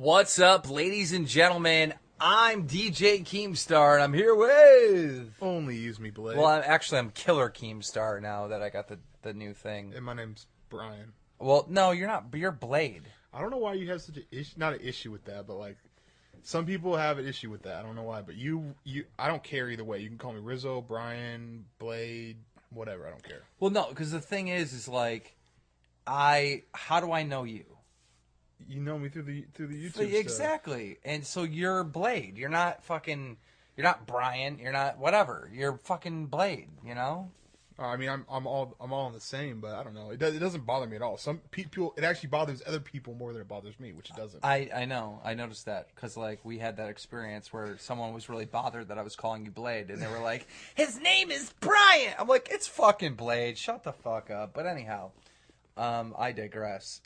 What's up, ladies and gentlemen? I'm DJ Keemstar, and I'm here with... Only use me, Blade. Well, I'm Killer Keemstar now that I got the new thing. And my name's Brian. Well, no, you're not. You're Blade. I don't know why you have such an issue, not an issue with that, but like, some people have an issue with that. I don't know why, but I don't care either way. You can call me Rizzo, Brian, Blade, whatever. I don't care. Well, no, because the thing is like, how do I know you? You know me through the YouTube stuff. Exactly. And so you're Blade. You're not Brian. You're not whatever. You're fucking Blade, you know? I mean, I'm all in the same, but I don't know. It doesn't bother me at all. Some people, it actually bothers other people more than it bothers me, which it doesn't. I know. I noticed that because like we had that experience where someone was really bothered that I was calling you Blade, and they were like, "His name is Brian." I'm like, "It's fucking Blade. Shut the fuck up." But anyhow, I digress.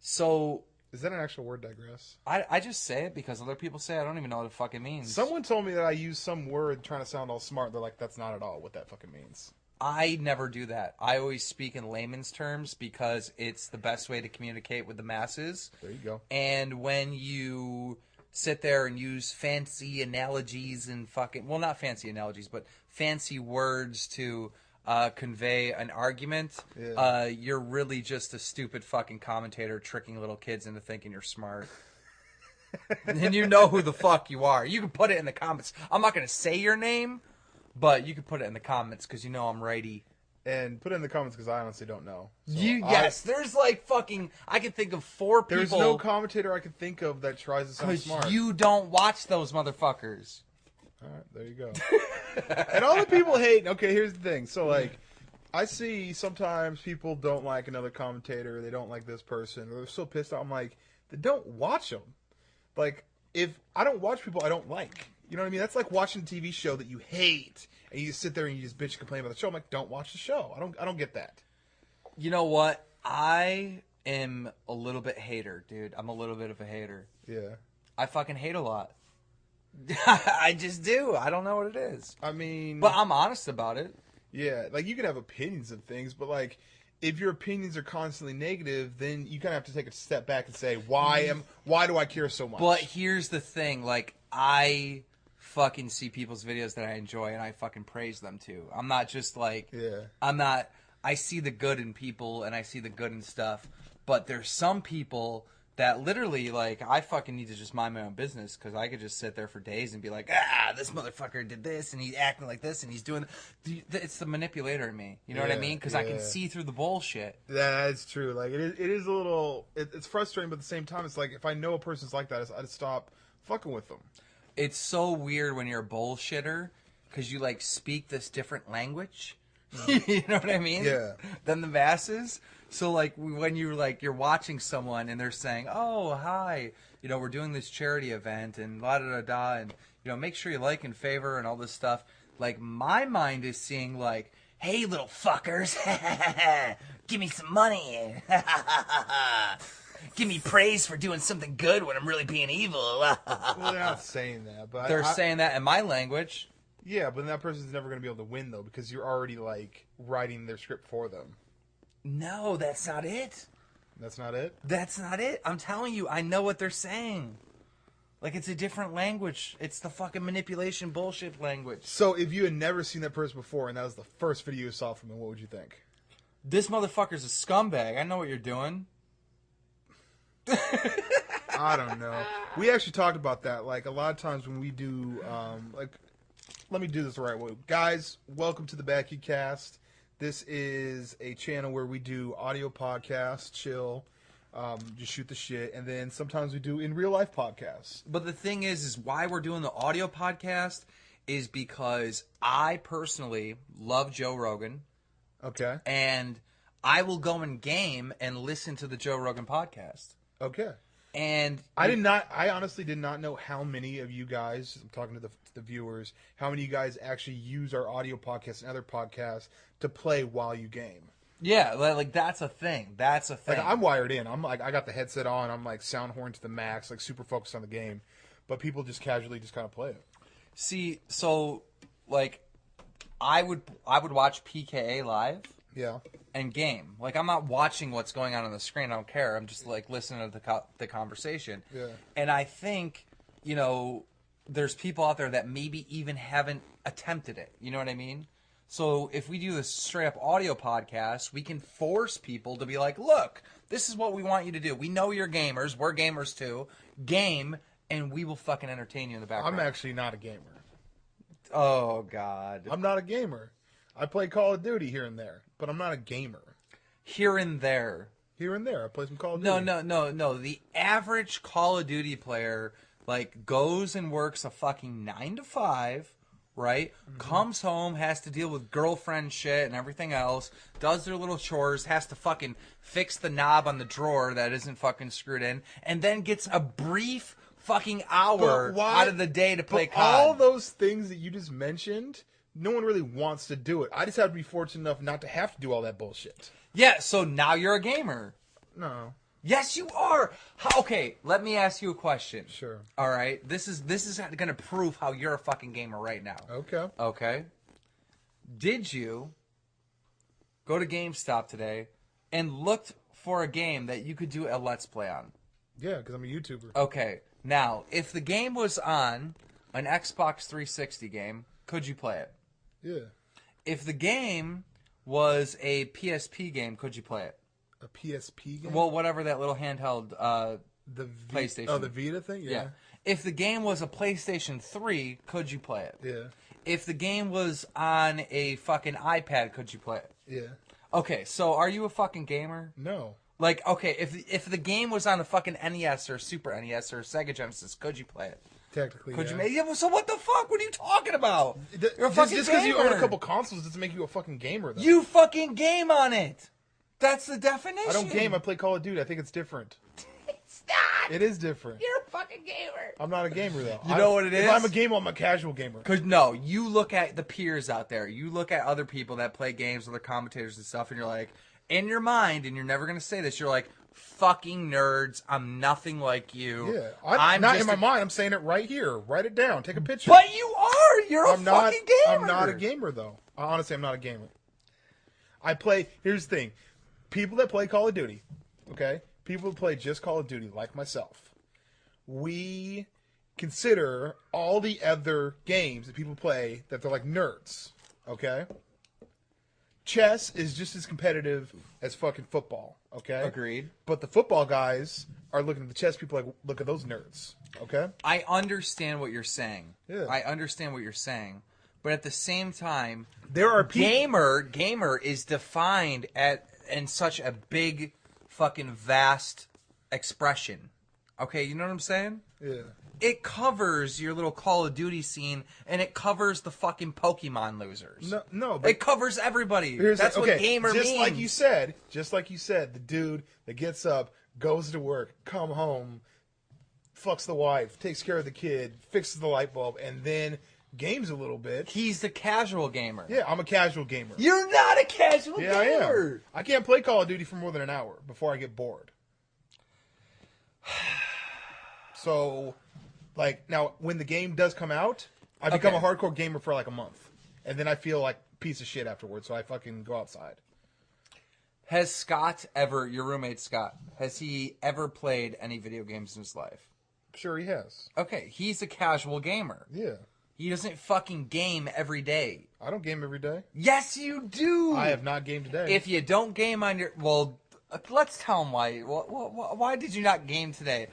So is that an actual word, digress? I just say it because other people say it. I don't even know what the fuck it means. Someone told me that I use some word trying to sound all smart. They're like, that's not at all what that fucking means. I never do that. I always speak in layman's terms because it's the best way to communicate with the masses. There you go. And when you sit there and use fancy analogies and well, not fancy analogies, but fancy words to convey an argument, you're really just a stupid fucking commentator tricking little kids into thinking you're smart. And you know who the fuck you are. You can put it in the comments. I'm not going to say your name, but you can put it in the comments because you know I'm righty. And put it in the comments because I honestly don't know. So yes, there's like fucking... I can think of 4 people... There's no commentator I can think of that tries to sound smart. Because you don't watch those motherfuckers. All right, there you go. And all the people hate... Okay, here's the thing. So, like, I see sometimes people don't like another commentator. They don't like this person. Or they're so pissed off. I'm like, then don't watch them. Like, if I don't watch people I don't like. You know what I mean? That's like watching a TV show that you hate. And you just sit there and you just bitch and complain about the show. I'm like, don't watch the show. I don't get that. You know what? I am a little bit hater, dude. I'm a little bit of a hater. Yeah. I fucking hate a lot. I just do. I don't know what it is. I mean... But I'm honest about it. Yeah. Like, you can have opinions of things, but, like, if your opinions are constantly negative, then you kind of have to take a step back and say, why do I care so much? But here's the thing. Like, I fucking see people's videos that I enjoy, and I fucking praise them, too. I'm not just, like... Yeah. I see the good in people, and I see the good in stuff, but there's some people... that literally, like, I fucking need to just mind my own business because I could just sit there for days and be like, this motherfucker did this and he's acting like this and he's doing... It's the manipulator in me. You know what I mean? Because I can see through the bullshit. That's true. Like, it is a little... It's frustrating, but at the same time, it's like, if I know a person's like that, I'd stop fucking with them. It's so weird when you're a bullshitter because you, like, speak this different language. You know what I mean? Yeah. Than the masses. So, like, when you're watching someone and they're saying, oh, hi, you know, we're doing this charity event and la-da-da-da, and, you know, make sure you like and favor and all this stuff. Like, my mind is seeing, like, hey, little fuckers, give me some money. Give me praise for doing something good when I'm really being evil. Well, they're not saying that, but... They're saying that in my language. Yeah, but that person's never going to be able to win, though, because you're already, like, writing their script for them. No, that's not it. That's not it? That's not it. I'm telling you, I know what they're saying. Like, it's a different language. It's the fucking manipulation bullshit language. So, if you had never seen that person before, and that was the first video you saw from him, what would you think? This motherfucker's a scumbag. I know what you're doing. I don't know. We actually talked about that. Like, a lot of times when we do, let me do this the right way. Guys, welcome to the BadKidCast. This is a channel where we do audio podcasts, chill, just shoot the shit, and then sometimes we do in real life podcasts. But the thing is why we're doing the audio podcast is because I personally love Joe Rogan. Okay. And I will go in game and listen to the Joe Rogan podcast. Okay. And I honestly did not know how many of you guys, I'm talking to the viewers, how many of you guys actually use our audio podcasts and other podcasts to play while you game. Yeah, like that's a thing. That's a thing. Like, I'm wired in. I'm like, I got the headset on. I'm like sound horn to the max, like super focused on the game. But people just casually just kind of play it. See, so like I would watch PKA live. Yeah. and game. Like, I'm not watching what's going on the screen. I don't care. I'm just, like, listening to the conversation. Yeah. And I think, you know, there's people out there that maybe even haven't attempted it. You know what I mean? So if we do this straight-up audio podcast, we can force people to be like, look, this is what we want you to do. We know you're gamers. We're gamers, too. Game, and we will fucking entertain you in the background. I'm actually not a gamer. Oh, God. I'm not a gamer. I play Call of Duty here and there, but I'm not a gamer. Here and there. Here and there. I play some Call of Duty. No. The average Call of Duty player, like, goes and works a fucking 9 to 5, right? Mm-hmm. Comes home, has to deal with girlfriend shit and everything else, does their little chores, has to fucking fix the knob on the drawer that isn't fucking screwed in, and then gets a brief fucking hour out of the day to play COD. All those things that you just mentioned, no one really wants to do it. I just have to be fortunate enough not to have to do all that bullshit. Yeah, so now you're a gamer. No. Yes, you are. Okay, let me ask you a question. Sure. All right, this is going to prove how you're a fucking gamer right now. Okay. Okay. Did you go to GameStop today and looked for a game that you could do a Let's Play on? Yeah, because I'm a YouTuber. Okay. Now, if the game was on an Xbox 360 game, could you play it? Yeah. If the game was a PSP game, could you play it? A PSP game? Well, whatever that little handheld PlayStation. Oh, the Vita thing? Yeah. If the game was a PlayStation 3, could you play it? Yeah. If the game was on a fucking iPad, could you play it? Yeah. Okay, so are you a fucking gamer? No. Like, okay, if the game was on a fucking NES or Super NES or Sega Genesis, could you play it? Technically, could you? So what the fuck? What are you talking about? You're a fucking just because you gamer. own a couple consoles doesn't make you a fucking gamer, though. You fucking game on it. That's the definition. I don't game. I play Call of Duty. I think it's different. It's not. It is different. You're a fucking gamer. I'm not a gamer, though. You know what it is? If I'm a gamer, I'm a casual gamer. Cause no, you look at the peers out there. You look at other people that play games, other commentators and stuff, and you're like, in your mind, and you're never gonna say this. You're like, fucking nerds. I'm nothing like you. Yeah, I'm not in my mind. I'm saying it right here. Write it down. Take a picture. But you are. You're a fucking gamer. I'm not a gamer, though. Honestly, I'm not a gamer. I play. Here's the thing. People that play Call of Duty, okay? People who play just Call of Duty, like myself, we consider all the other games that people play that they're like nerds, okay? Chess is just as competitive as fucking football, okay? Agreed. But the football guys are looking at the chess people like, look at those nerds, okay? I understand what you're saying. Yeah. I understand what you're saying. But at the same time, there are people... Gamer is defined in such a big, fucking vast expression. Okay, you know what I'm saying? Yeah. It covers your little Call of Duty scene, and it covers the fucking Pokemon losers. No, but it covers everybody. That's what gamer means. Just like you said, the dude that gets up, goes to work, come home, fucks the wife, takes care of the kid, fixes the light bulb, and then games a little bit. He's the casual gamer. Yeah, I'm a casual gamer. You're not a casual gamer. I am. I can't play Call of Duty for more than an hour before I get bored. So, like, now, when the game does come out, I become a hardcore gamer for like a month. And then I feel like a piece of shit afterwards, so I fucking go outside. Has Scott ever, your roommate Scott, has he ever played any video games in his life? Sure he has. Okay, he's a casual gamer. Yeah. He doesn't fucking game every day. I don't game every day. Yes, you do. I have not gamed today. If you don't game on your... Well, let's tell him why. Why did you not game today?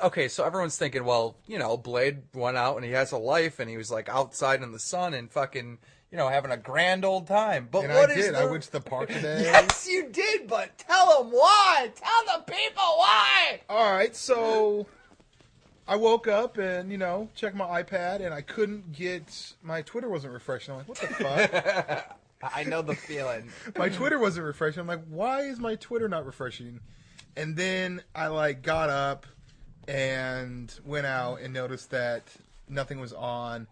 Okay, so everyone's thinking, well, you know, Blade went out and he has a life and he was, like, outside in the sun and fucking, you know, having a grand old time. But and what I is did. I went to the park today. Yes, you did, but tell them why. Tell the people why. All right, so... I woke up and, you know, checked my iPad, and I couldn't get... My Twitter wasn't refreshing. I'm like, what the fuck? I know the feeling. My Twitter wasn't refreshing. I'm like, why is my Twitter not refreshing? And then I, like, got up and went out and noticed that nothing was on.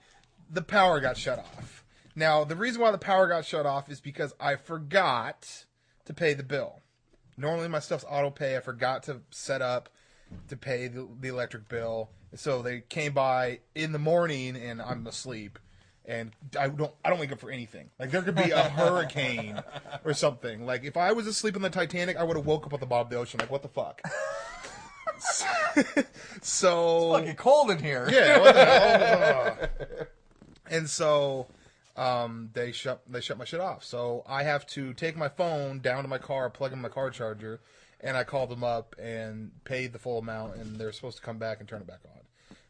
The power got shut off. Now, the reason why the power got shut off is because I forgot to pay the bill. Normally, my stuff's auto pay. I forgot to set up to pay the electric bill. So they came by in the morning and I'm asleep. and I don't wake up for anything. Like there could be a hurricane or something. Like if I was asleep on the Titanic, I would have woke up at the bottom of the ocean. Like what the fuck? So it's fucking cold in here. Yeah, what the hell? And so they shut my shit off. So I have to take my phone down to my car, plug in my car charger, and I called them up and paid the full amount, and they're supposed to come back and turn it back on.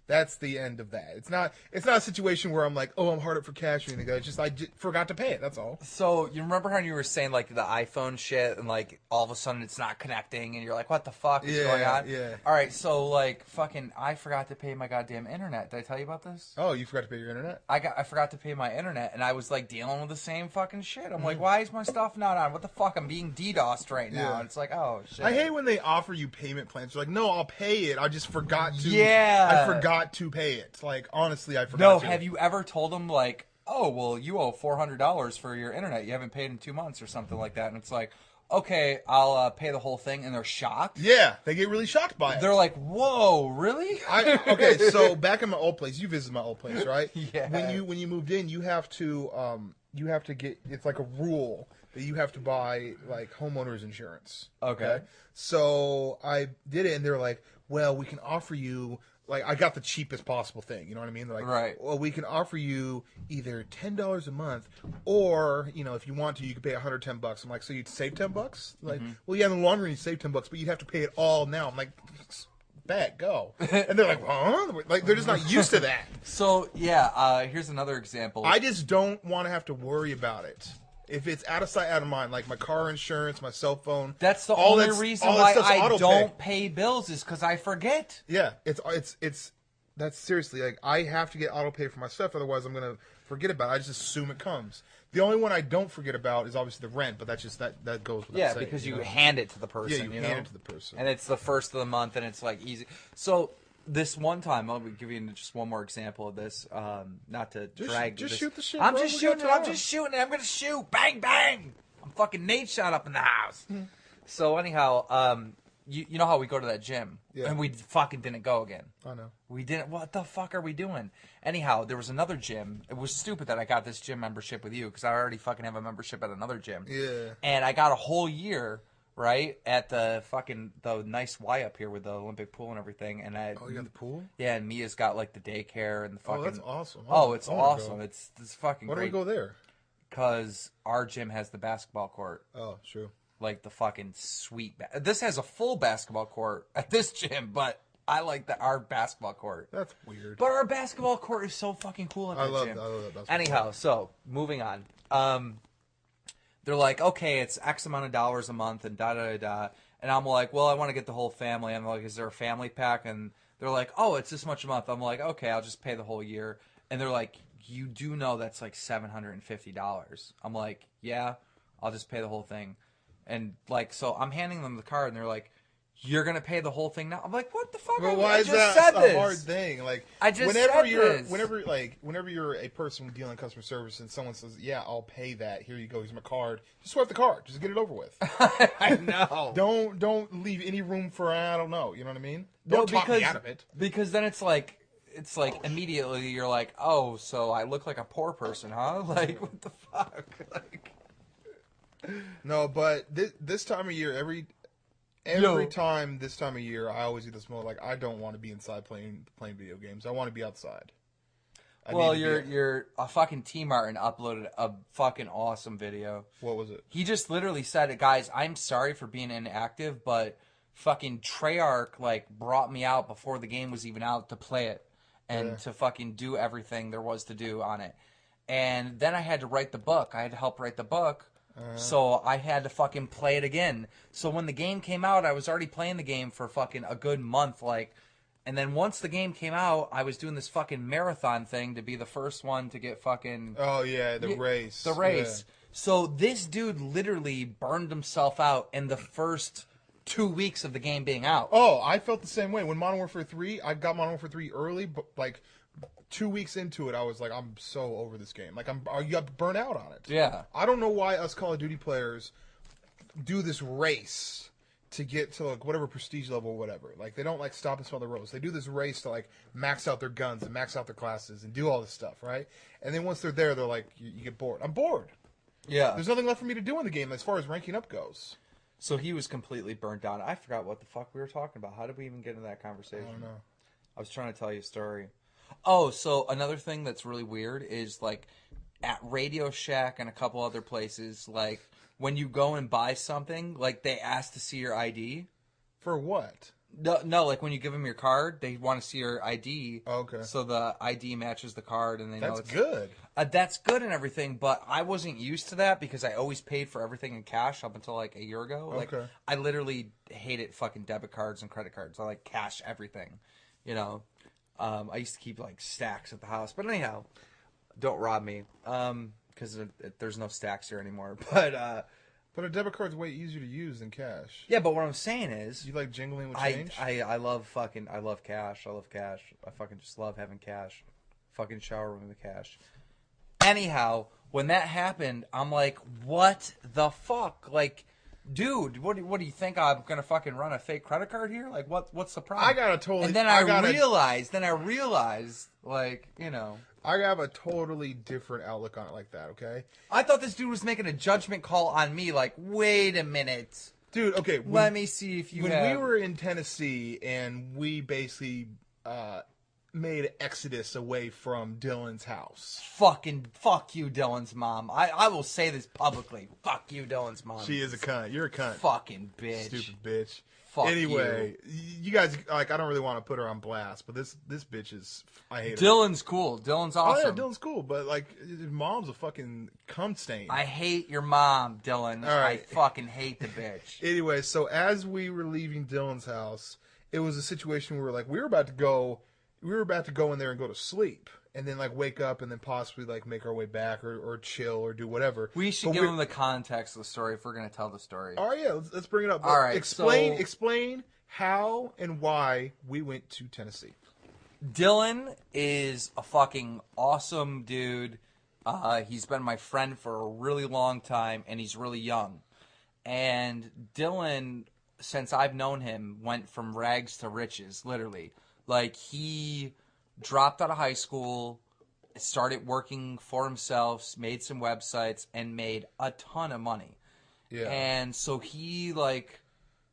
That's the end of that. It's not a situation where I'm like, oh, I'm hard up for cash or anything. It's just I forgot to pay it. That's all. So you remember how you were saying like the iPhone shit and like all of a sudden it's not connecting and you're like, what the fuck is going on? Yeah. All right, so like fucking, I forgot to pay my goddamn internet. Did I tell you about this? Oh, you forgot to pay your internet? I forgot to pay my internet and I was like dealing with the same fucking shit. I'm like, why is my stuff not on? What the fuck? I'm being DDoSed right now. Yeah. And it's like, oh shit. I hate when they offer you payment plans. They're like, no, I'll pay it. I just forgot to. Yeah. I forgot to pay it. Like honestly, I forgot. No, to. have you ever told them like, oh, well, you owe $400 for your internet. You haven't paid in 2 months or something like that. And it's like, okay, I'll pay the whole thing. And they're shocked. Yeah, they get really shocked by it. They're like, whoa, really? Okay, so back in my old place, you visited my old place, right? Yeah. When you moved in, you have to get, it's like a rule that you have to buy like homeowners insurance. Okay. So I did it, and they're like, well, we can offer you. Like, I got the cheapest possible thing, you know what I mean? They're like, right. Well, we can offer you either $10 a month, or, you know, if you want to, you can pay $110. I'm like, so you'd save $10? Like, well, yeah, in the long run, you save $10, but you'd have to pay it all now. I'm like, bet, go. And they're like, huh? Like, they're just not used to that. So, yeah, here's another example. I just don't want to have to worry about it. If it's out of sight, out of mind, like my car insurance, my cell phone. That's the only reason why I don't pay bills is because I forget. Yeah, that's seriously, like, I have to get auto pay for my stuff, otherwise I'm going to forget about it. I just assume it comes. The only one I don't forget about is obviously the rent, but that's just, that goes without saying. Yeah, because you hand it to the person. Yeah, you hand it to the person. And it's the first of the month, and it's, like, easy. So, this one time, I'll give you just one more example of this, not to drag Just this. shoot the shit, I'm bro. just shooting it. I'm going to shoot. Bang, bang. I'm fucking Nate shot up in the house. So, anyhow, you know how we go to that gym? Yeah. And we fucking didn't go again. I know. We didn't. What the fuck are we doing? Anyhow, there was another gym. It was stupid that I got this gym membership with you because I already fucking have a membership at another gym. Yeah. And I got a whole year, right, at the nice Y up here with the Olympic pool and everything. And Oh, you got the pool? Yeah, and Mia's got like the daycare and the fucking. Oh, that's awesome. Oh, it's awesome. It's fucking. Why don't we go there? Because our gym has the basketball court. Oh, true. Like the fucking sweet. This has a full basketball court at this gym, but I like our basketball court. That's weird. But our basketball court is so fucking cool at that gym. I love that basketball Anyhow, court. so moving on. They're like, okay, it's X amount of dollars a month and da-da-da-da. And I'm like, well, I want to get the whole family. I'm like, is there a family pack? And they're like, oh, it's this much a month. I'm like, okay, I'll just pay the whole year. And they're like, you do know that's like $750. I'm like, yeah, I'll just pay the whole thing. And like, so I'm handing them the card, and they're like, you're going to pay the whole thing now? I'm like, what the fuck? Well, why I is just that said this. a hard thing? Like, I just said this. Whenever you're a person dealing customer service and someone says, yeah, I'll pay that. Here you go. Here's my card. Just swipe the card. Just get it over with. I know. Don't leave any room for, I don't know. You know what I mean? Don't talk me out of it. Because then it's like immediately you're like, oh, so I look like a poor person, huh? Like, what the fuck? Like, no, but this time of year, every time this time of year, I always get this moment like I don't want to be inside playing video games. I want to be outside. Well, your fucking T Martin uploaded a fucking awesome video. What was it? He just literally said, guys, I'm sorry for being inactive, but fucking Treyarch like brought me out before the game was even out to play it and to fucking do everything there was to do on it. And then I had to write the book. I had to help write the book. So I had to fucking play it again. So when the game came out, I was already playing the game for fucking a good month, like, and then once the game came out, I was doing this fucking marathon thing to be the first one to get fucking... Oh, yeah, the race. The race. Yeah. So this dude literally burned himself out in the first 2 weeks of the game being out. Oh, I felt the same way. When Modern Warfare 3, I got Modern Warfare 3 early, but like 2 weeks into it, I was like, I'm so over this game. Like, you got burnt out on it. Yeah. I don't know why us Call of Duty players do this race to get to like whatever prestige level or whatever. Like they don't like stop and smell the rose. They do this race to like max out their guns and max out their classes and do all this stuff, right? And then once they're there, they're like, you get bored. I'm bored. Yeah. There's nothing left for me to do in the game as far as ranking up goes. So he was completely burnt out. I forgot what the fuck we were talking about. How did we even get into that conversation? I don't know. I was trying to tell you a story. Oh, so another thing that's really weird is like at Radio Shack and a couple other places, like when you go and buy something, like they ask to see your ID. For what? No, like when you give them your card, they want to see your ID. Okay. So the ID matches the card, and they know That's good. That's good and everything, but I wasn't used to that because I always paid for everything in cash up until like a year ago. Like Okay. I literally hated fucking debit cards and credit cards. I like cash everything, you know. I used to keep like stacks at the house, but anyhow, don't rob me, because there's no stacks here anymore. But a debit card's way easier to use than cash. Yeah, but what I'm saying is, You like jingling with change? I love cash. I love cash. I fucking just love having cash. Fucking shower room with cash. Anyhow, when that happened, I'm like, what the fuck? Like, dude, what do you think? I'm gonna fucking run a fake credit card here? Like, what's the problem? I got a totally. And then I realized, like, you know. I have a totally different outlook on it like that, okay? I thought this dude was making a judgment call on me, like, wait a minute. Dude, okay. Let me see if you When have... we were in Tennessee and we basically made an exodus away from Dylan's house. Fuck you, Dylan's mom. I will say this publicly. Fuck you, Dylan's mom. She is a cunt. You're a cunt. Fucking bitch. Stupid bitch. Fuck anyway, you guys, like, I don't really want to put her on blast, but this bitch is, I hate her. Dylan's cool. Dylan's awesome. Oh, yeah, Dylan's cool, but, like, his mom's a fucking cum stain. I hate your mom, Dylan. All right. I fucking hate the bitch. Anyway, so as we were leaving Dylan's house, it was a situation where, like, we were about to go in there and go to sleep. And then, like, wake up and then possibly, like, make our way back or chill or do whatever. We should give them the context of the story if we're going to tell the story. All right, yeah, let's bring it up. All right, Explain how and why we went to Tennessee. Dylan is a fucking awesome dude. He's been my friend for a really long time, and he's really young. And Dylan, since I've known him, went from rags to riches, literally. Like, he dropped out of high school, started working for himself, made some websites, and made a ton of money. Yeah. And so he, like,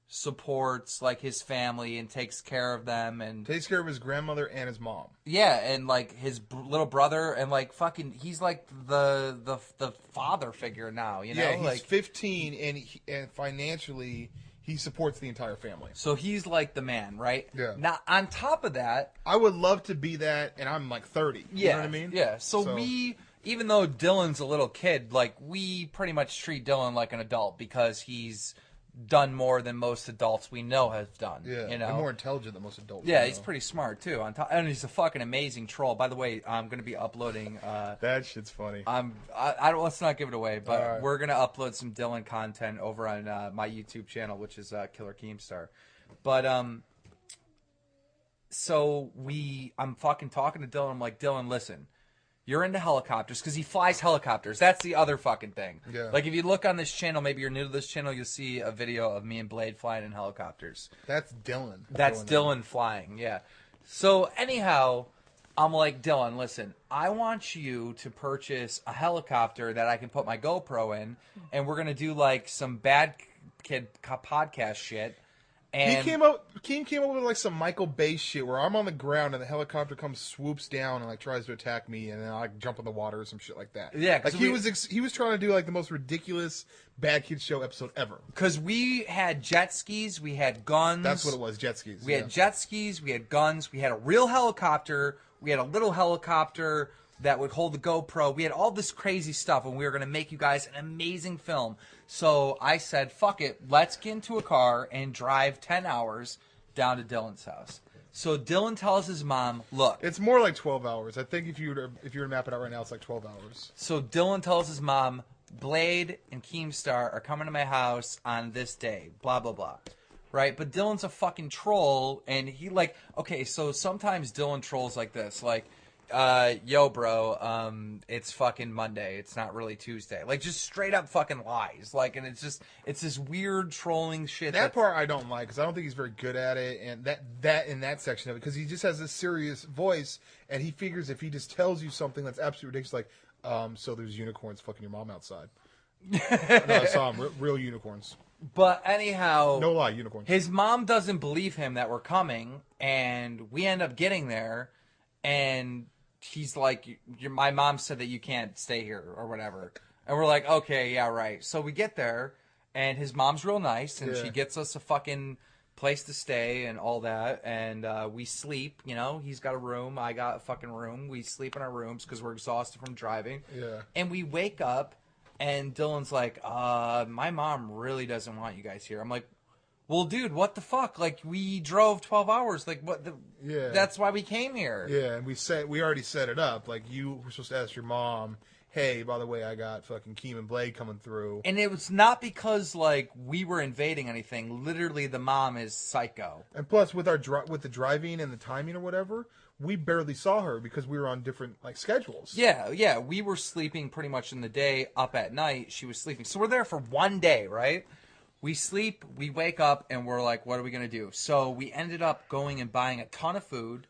supports, like, his family and takes care of them. And Takes care of his grandmother and his mom. yeah, and, like, his little brother, and, like, fucking, he's, like, the father figure now, you know? Yeah, he's like, 15, and financially, he supports the entire family. so he's, like, the man, right? Yeah. Now, on top of that... I would love to be that, and I'm, like, 30. You know what I mean? Yeah, so we... Even though Dylan's a little kid, like, we pretty much treat Dylan like an adult because he's done more than most adults we know have done. Yeah, you know? and more intelligent than most adults. Yeah, he's pretty smart, too. On top, and he's a fucking amazing troll. By the way, I'm going to be uploading... that shit's funny. I don't. Let's not give it away, but All right. we're going to upload some Dylan content over on my YouTube channel, which is Killer Keemstar. But, so I'm fucking talking to Dylan. I'm like, Dylan, listen. You're into helicopters because he flies helicopters. That's the other fucking thing. Yeah. Like, if you look on this channel, maybe you're new to this channel, you'll see a video of me and Blade flying in helicopters. That's Dylan. That's Dylan flying, yeah. So, anyhow, I'm like, Dylan, listen, I want you to purchase a helicopter that I can put my GoPro in, and we're going to do, like, some Bad Kid podcast shit. And Keem came up with like some Michael Bay shit where I'm on the ground and the helicopter comes, swoops down, and like tries to attack me, and then I like, jump in the water or some shit like that. Yeah, like he was trying to do like the most ridiculous Bad Kid Show episode ever. Because we had jet skis, we had guns. That's what it was, jet skis. We had jet skis, we had guns, we had a real helicopter, we had a little helicopter that would hold the GoPro. We had all this crazy stuff, and we were going to make you guys an amazing film. So I said, fuck it, let's get into a car and drive 10 hours down to Dylan's house. So Dylan tells his mom, look. It's more like 12 hours. I think if you were to map it out right now, it's like 12 hours. So Dylan tells his mom, Blade and Keemstar are coming to my house on this day, blah, blah, blah. Right? But Dylan's a fucking troll, and he, like, okay, so sometimes Dylan trolls like this. Like, yo, bro, it's fucking Monday. It's not really Tuesday. Like, just straight up fucking lies. Like, and it's this weird trolling shit. That part I don't like, because I don't think he's very good at it, and that in that section of it, because he just has this serious voice, and he figures if he just tells you something that's absolutely ridiculous, like, so there's unicorns fucking your mom outside. No, I saw them, real unicorns. But anyhow, no lie, unicorns. His mom doesn't believe him that we're coming, and we end up getting there, and he's like, my mom said that you can't stay here or whatever. And we're like, okay, yeah, right. So we get there, and his mom's real nice, and she gets us a fucking place to stay and all that. And we sleep, you know. He's got a room. I got a fucking room. We sleep in our rooms because we're exhausted from driving. Yeah. And we wake up, and Dylan's like, my mom really doesn't want you guys here. I'm like, well, dude, what the fuck? Like, we drove 12 hours. Like, what the... Yeah. That's why we came here. Yeah, and we already set it up. Like, you were supposed to ask your mom, hey, by the way, I got fucking Keem and Blade coming through. And it was not because, like, we were invading anything. Literally, the mom is psycho. And plus, with with the driving and the timing or whatever, we barely saw her because we were on different, like, schedules. Yeah. We were sleeping pretty much in the day, up at night. She was sleeping. So we're there for one day, right? We sleep, we wake up, and we're like, what are we going to do? So we ended up going and buying a ton of food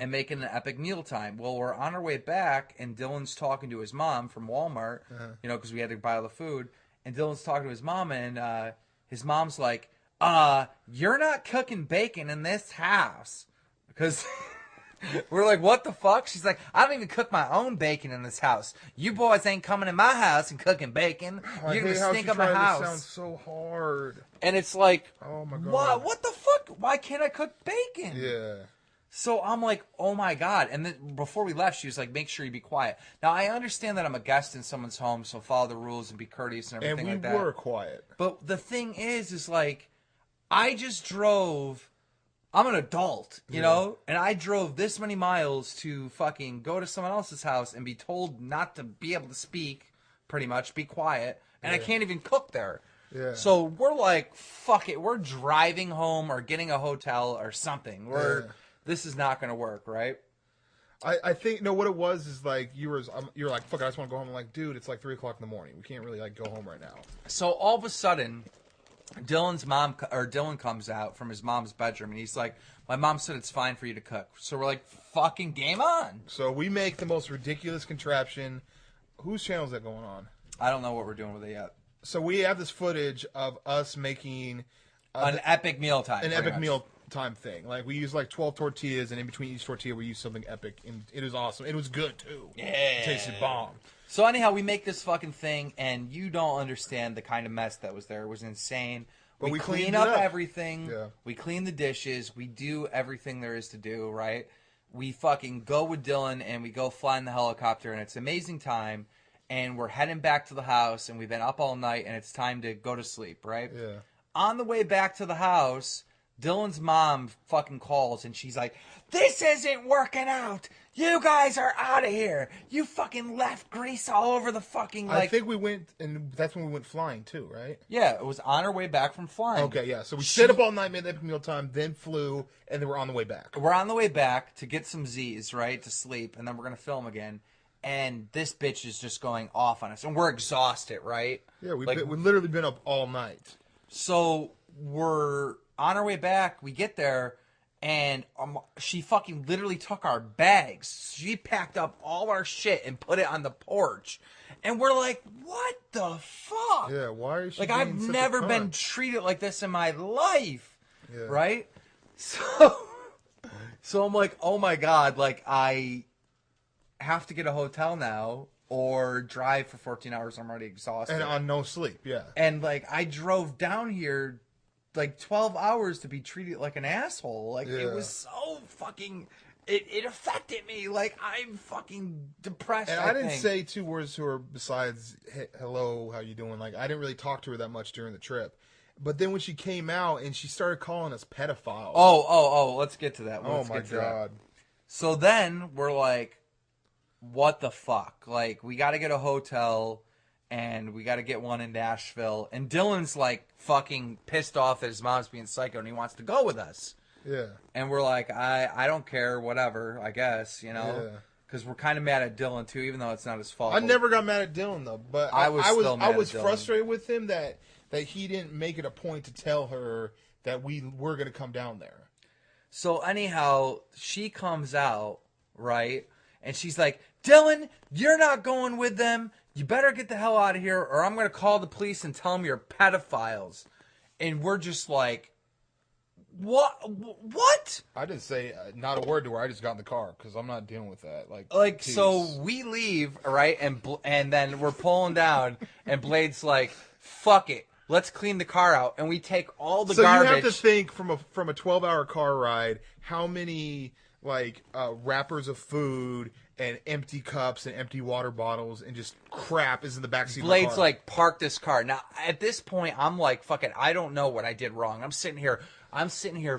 and making an epic mealtime. Well, we're on our way back, and Dylan's talking to his mom from Walmart, you know, because we had to buy all the food. And Dylan's talking to his mom, and his mom's like, you're not cooking bacon in this house. Because... We're like, what the fuck? She's like, I don't even cook my own bacon in this house. You boys ain't coming in my house and cooking bacon. You're going to stink up my house. This sounds so hard. And it's like, oh my God. What the fuck? Why can't I cook bacon? Yeah. So I'm like, oh my God. And then before we left, she was like, make sure you be quiet. Now, I understand that I'm a guest in someone's home, so follow the rules and be courteous and everything like that. And we were quiet. But the thing is like, I just drove... I'm an adult, you know, and I drove this many miles to fucking go to someone else's house and be told not to be able to speak, pretty much, be quiet, and I can't even cook there. Yeah. So we're like, fuck it, we're driving home or getting a hotel or something. This is not going to work, right? I think, no, what it was is like, you're like, fuck it, I just want to go home. I'm like, dude, it's like 3 o'clock in the morning. We can't really like go home right now. So all of a sudden... Dylan comes out from his mom's bedroom, and he's like, my mom said it's fine for you to cook. So we're like, fucking game on. So we make the most ridiculous contraption. Whose channel is that going on? I don't know what we're doing with it yet. So we have this footage of us making... an epic mealtime. An epic mealtime thing. Like, we use like 12 tortillas, and in between each tortilla we use something epic. And it was awesome. It was good, too. Yeah. It tasted bomb. So anyhow, we make this fucking thing, and you don't understand the kind of mess that was there. It was insane. But we clean up everything. Yeah. We clean the dishes. We do everything there is to do, right? We fucking go with Dylan, and we go fly in the helicopter, and it's an amazing time. And we're heading back to the house, and we've been up all night, and it's time to go to sleep, right? Yeah. On the way back to the house, Dylan's mom fucking calls, and she's like, this isn't working out. You guys are out of here. You fucking left grease all over the fucking, like... I think we went, and that's when we went flying, too, right? Yeah, it was on our way back from flying. Okay, yeah. So we stayed up all night, made the epic meal time, then flew, and then we're on the way back. We're on the way back to get some Z's, right, to sleep, and then we're going to film again. And this bitch is just going off on us. And we're exhausted, right? Yeah, we've literally been up all night. So we're on our way back. We get there. And she fucking literally took our bags. She packed up all our shit and put it on the porch. And we're like, what the fuck? Yeah, why is she like, being I've such never a been treated like this in my life. Yeah. Right? So I'm like, oh my God, like, I have to get a hotel now or drive for 14 hours. I'm already exhausted. And on no sleep, yeah. And, like, I drove down here like 12 hours to be treated like an asshole. Like, it was so fucking... It affected me. Like, I'm fucking depressed, and I didn't say 2 words to her besides, hey, hello, how you doing? Like, I didn't really talk to her that much during the trip. But then when she came out and she started calling us pedophiles. Oh, let's get to that. Oh, my God. So then we're like, what the fuck? Like, we got to get a hotel... And we got to get one in Nashville. And Dylan's, like, fucking pissed off that his mom's being psycho and he wants to go with us. Yeah. And we're like, I don't care, whatever, I guess, you know? because we're kind of mad at Dylan too, even though it's not his fault. I never got mad at Dylan though, but I was frustrated with him that he didn't make it a point to tell her that we were going to come down there. So anyhow, she comes out, right? And she's like, Dylan, you're not going with them. You better get the hell out of here or I'm going to call the police and tell them you're pedophiles. And we're just like, what? I didn't say not a word to her. I just got in the car because I'm not dealing with that. Peace. So we leave, right? And then we're pulling down and Blade's like, fuck it. Let's clean the car out. And we take all the garbage. So you have to think from a 12-hour car ride, how many wrappers of food and empty cups and empty water bottles and just crap is in the backseat of the car. Blade's like, park this car. Now, at this point, I'm like, fuck it. I don't know what I did wrong. I'm sitting here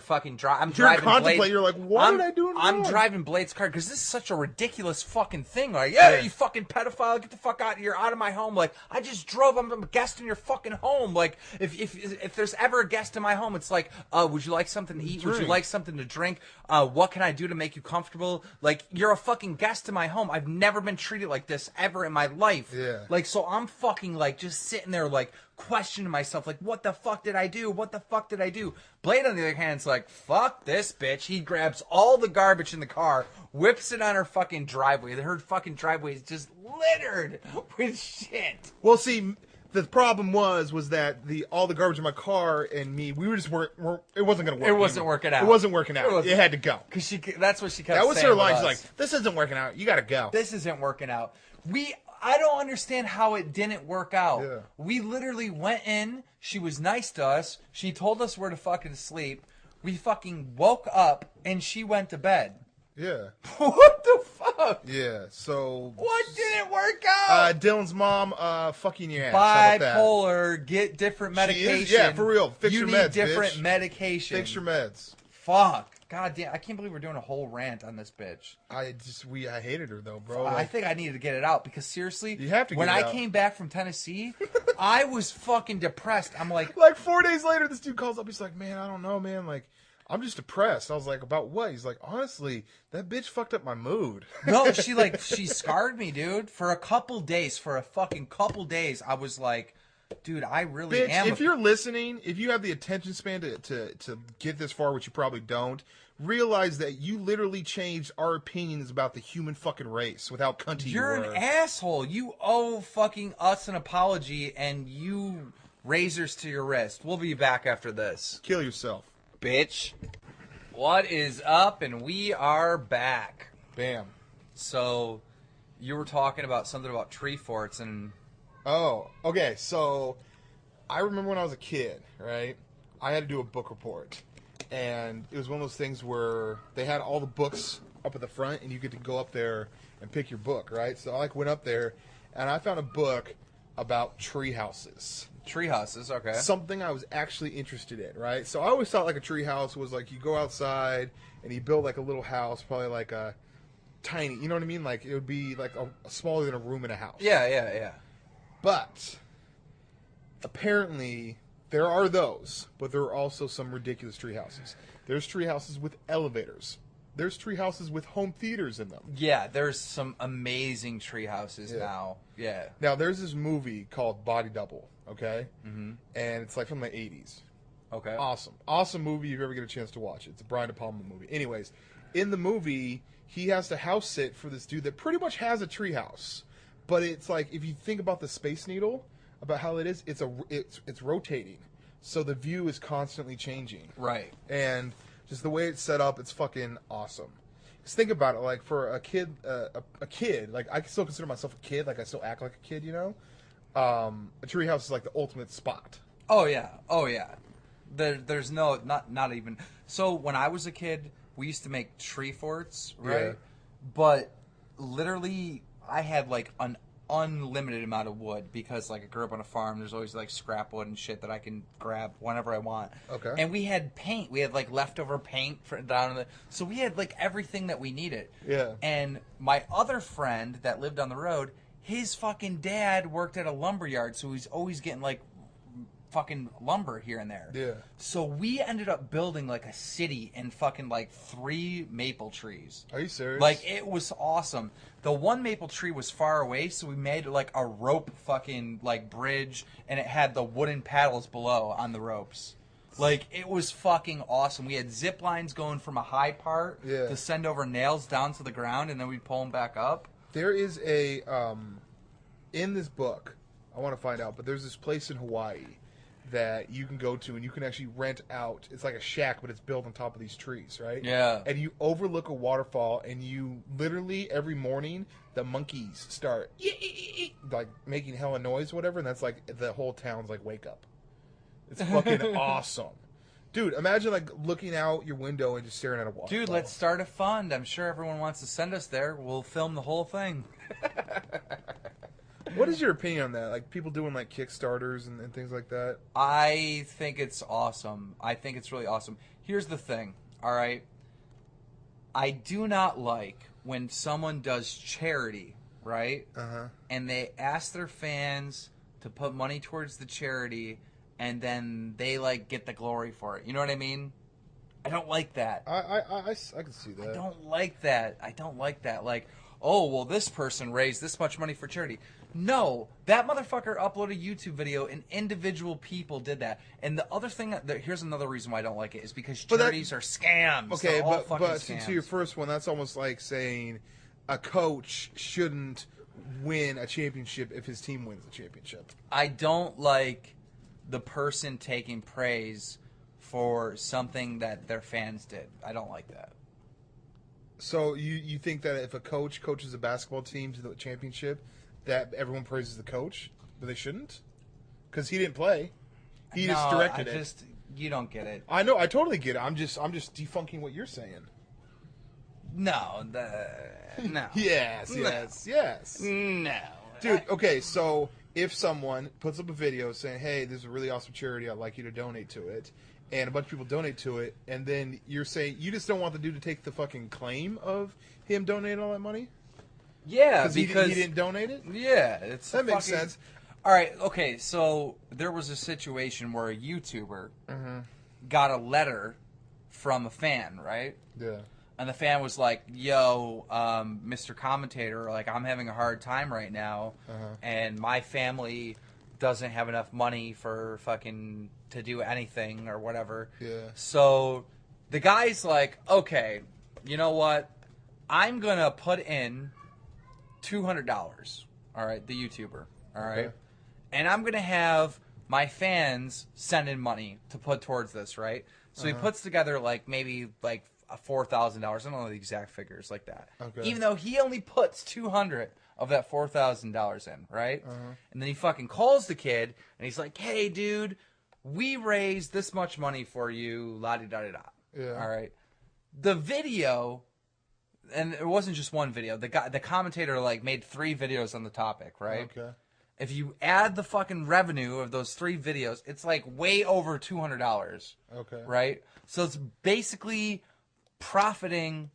fucking driving. You're like, what did I do wrong? I'm driving Blade's car because this is such a ridiculous fucking thing. Like, yeah, you fucking pedophile, get the fuck out of here, out of my home. Like, I just drove. I'm a guest in your fucking home. Like, if there's ever a guest in my home, it's like, would you like something to eat? Would you like something to drink? What can I do to make you comfortable? Like, you're a fucking guest in my home. I've never been treated like this ever in my life. Yeah. Like, so I'm fucking like just sitting there like questioning myself, like, what the fuck did I do? What the fuck did I do? Blade, on the other hand, is like, fuck this bitch. He grabs all the garbage in the car, whips it on her fucking driveway. Her fucking driveway is just littered with shit. Well, see, the problem was that all the garbage in my car and me, we were just it wasn't going to work. It wasn't working out. It wasn't working out. It had to go. Because that's what she kept saying. That was her line. She's like, this isn't working out. You got to go. This isn't working out. I don't understand how it didn't work out. Yeah. We literally went in. She was nice to us. She told us where to fucking sleep. We fucking woke up and she went to bed. Yeah. What the fuck? Yeah, so... What didn't work out? Dylan's mom, fucking your ass. How about that? Bipolar, get different medication. Yeah, for real. Fix your meds, You need different bitch. medication. Fix your meds. Fuck. God damn, I can't believe we're doing a whole rant on this bitch. I hated her though, bro. I think I needed to get it out because seriously, you have to. When I came back from Tennessee, I was fucking depressed. I'm like 4 days later, this dude calls up. He's like, man, I don't know, man. Like, I'm just depressed. I was like, about what? He's like, honestly, that bitch fucked up my mood. No, she scarred me, dude. For a fucking couple days, I was like, dude, I really am. If you're listening, if you have the attention span to get this far, which you probably don't, realize that you literally changed our opinions about the human fucking race without cunty. You're an asshole. You owe fucking us an apology, and you razors to your wrist. We'll be back after this. Kill yourself, bitch. What is up? And we are back. Bam. So, you were talking about something about tree forts and... Oh, okay. So, I remember when I was a kid, right? I had to do a book report. And it was one of those things where they had all the books up at the front, and you get to go up there and pick your book, right? So I went up there, and I found a book about tree houses. Tree houses, okay. Something I was actually interested in, right? So I always thought like a tree house was like you go outside and you build like a little house, probably like a tiny, you know what I mean? Like it would be like a smaller than a room in a house. Yeah. But apparently there are those, but there are also some ridiculous tree houses. There's tree houses with elevators. There's tree houses with home theaters in them. Yeah, there's some amazing tree houses now. Yeah. Now, there's this movie called Body Double, okay? Mm-hmm. And it's like from the 80s. Okay. Awesome movie if you ever get a chance to watch it. It's a Brian De Palma movie. Anyways, in the movie, he has to house sit for this dude that pretty much has a tree house. But it's like, if you think about the Space Needle, about how it is, it's rotating. So the view is constantly changing. Right. And just the way it's set up, it's fucking awesome. Just think about it, like for a kid, like I still consider myself a kid, like I still act like a kid, you know? A treehouse is like the ultimate spot. Oh yeah. There's no, not even. So when I was a kid, we used to make tree forts, right? Yeah. But literally, I had like an unlimited amount of wood because like I grew up on a farm. There's always like scrap wood and shit that I can grab whenever I want. Okay. And we had paint. We had like leftover paint down in the. So we had like everything that we needed. Yeah. And my other friend that lived on the road, his fucking dad worked at a lumber yard, so he's always getting like fucking lumber here and there. Yeah. So we ended up building like a city in fucking like 3 maple trees. Are you serious? Like, it was awesome. The one maple tree was far away, so we made like a rope fucking like bridge, and it had the wooden paddles below on the ropes. Like, it was fucking awesome. We had zip lines going from a high part to send over nails down to the ground, and then we'd pull them back up. There is a, in this book, I want to find out, but there's this place in Hawaii that you can go to, and you can actually rent out. It's like a shack, but it's built on top of these trees, right? Yeah. And you overlook a waterfall, and you literally, every morning, the monkeys start, like, making hella noise, whatever, and that's like, the whole town's like, wake up. It's fucking awesome. Dude, imagine, like, looking out your window and just staring at a waterfall. Dude, let's start a fund. I'm sure everyone wants to send us there. We'll film the whole thing. What is your opinion on that? Like, people doing, like, Kickstarters and things like that? I think it's awesome. I think it's really awesome. Here's the thing, all right? I do not like when someone does charity, right? Uh-huh. And they ask their fans to put money towards the charity, and then they, like, get the glory for it. You know what I mean? I don't like that. I can see that. I don't like that. Like, oh, well, this person raised this much money for charity. No, that motherfucker uploaded a YouTube video, and individual people did that. And the other thing, here's another reason why I don't like it, is because charities are scams. Okay, They're all but fucking scams. to your first one, that's almost like saying a coach shouldn't win a championship if his team wins the championship. I don't like the person taking praise for something that their fans did. I don't like that. So you think that if a coach coaches a basketball team to the championship, that everyone praises the coach, but they shouldn't? Because he didn't play. He just directed it. You don't get it. I know. I totally get it. I'm just defunking what you're saying. No. No. Yes. No. Dude, okay, so if someone puts up a video saying, hey, this is a really awesome charity, I'd like you to donate to it, and a bunch of people donate to it, and then you're saying you just don't want the dude to take the fucking claim of him donating all that money? Yeah, because he didn't donate it? Yeah, that makes sense. All right, okay, so there was a situation where a YouTuber got a letter from a fan, right? Yeah. And the fan was like, yo, Mr. Commentator, like, I'm having a hard time right now, and my family doesn't have enough money for fucking to do anything or whatever. Yeah. So the guy's like, okay, you know what? I'm going to put in $200, all right, the YouTuber, all right? Okay. And I'm going to have my fans send in money to put towards this, right? So he puts together, like, maybe, like, $4,000. I don't know the exact figures like that. Okay. Even though he only puts $200 of that $4,000 in, right? And then he fucking calls the kid, and he's like, hey, dude, we raised this much money for you, la-di-da-di-da. Yeah. All right? The video, and it wasn't just one video. The commentator, like, made 3 videos on the topic, right? Okay. If you add the fucking revenue of those 3 videos, it's, like, way over $200. Okay. Right? So it's basically profiting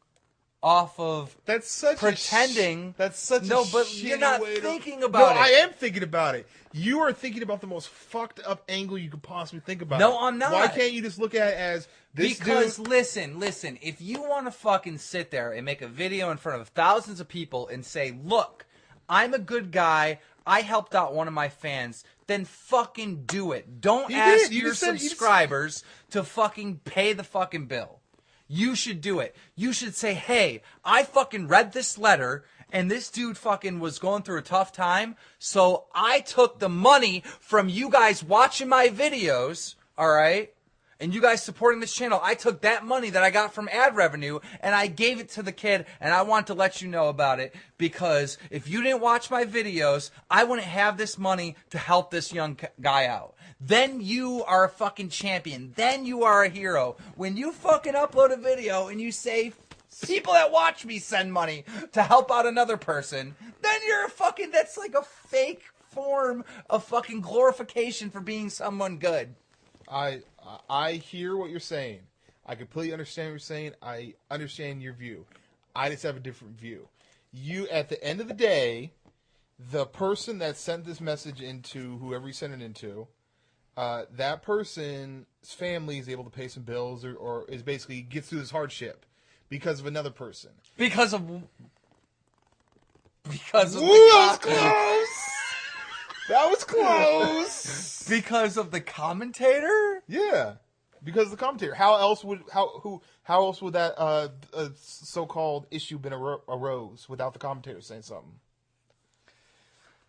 off of pretending. That's such no, a but you're not way thinking to... about it. No, I am thinking about it. You are thinking about the most fucked up angle you could possibly think about. No, I'm not. Why can't you just look at it as this because dude... listen, if you want to fucking sit there and make a video in front of thousands of people and say, look, I'm a good guy, I helped out one of my fans, then fucking do it. Don't ask your subscribers to fucking pay the fucking bill. You should do it. You should say, hey, I fucking read this letter, and this dude fucking was going through a tough time, so I took the money from you guys watching my videos, all right? And you guys supporting this channel, I took that money that I got from ad revenue and I gave it to the kid, and I want to let you know about it because if you didn't watch my videos, I wouldn't have this money to help this young guy out. Then you are a fucking champion. Then you are a hero. When you fucking upload a video and you say, people that watch me send money to help out another person, then you're a fucking, that's like a fake form of fucking glorification for being someone good. I hear what you're saying. I completely understand what you're saying. I understand your view. I just have a different view. You, at the end of the day, the person that sent this message into whoever you sent it into, that person's family is able to pay some bills or is basically gets through this hardship because of another person. Because of Ooh, that was close. That was close. Because of the commentator? Yeah, because of the commentator. How else would that so-called issue been arose without the commentator saying something?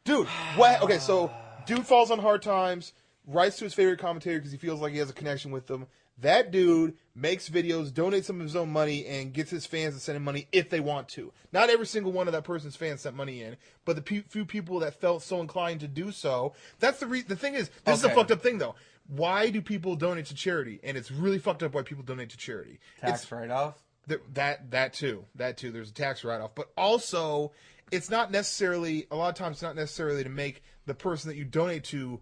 Dude, what? Okay, so dude falls on hard times, writes to his favorite commentator because he feels like he has a connection with them. That dude makes videos, donates some of his own money, and gets his fans to send him money if they want to. Not every single one of that person's fans sent money in, but the few people that felt so inclined to do so. That's the thing is, this is a fucked up thing though. Why do people donate to charity? And it's really fucked up why people donate to charity. Tax write-off? That too. There's a tax write-off. But also, it's not necessarily, a lot of times it's not necessarily to make the person that you donate to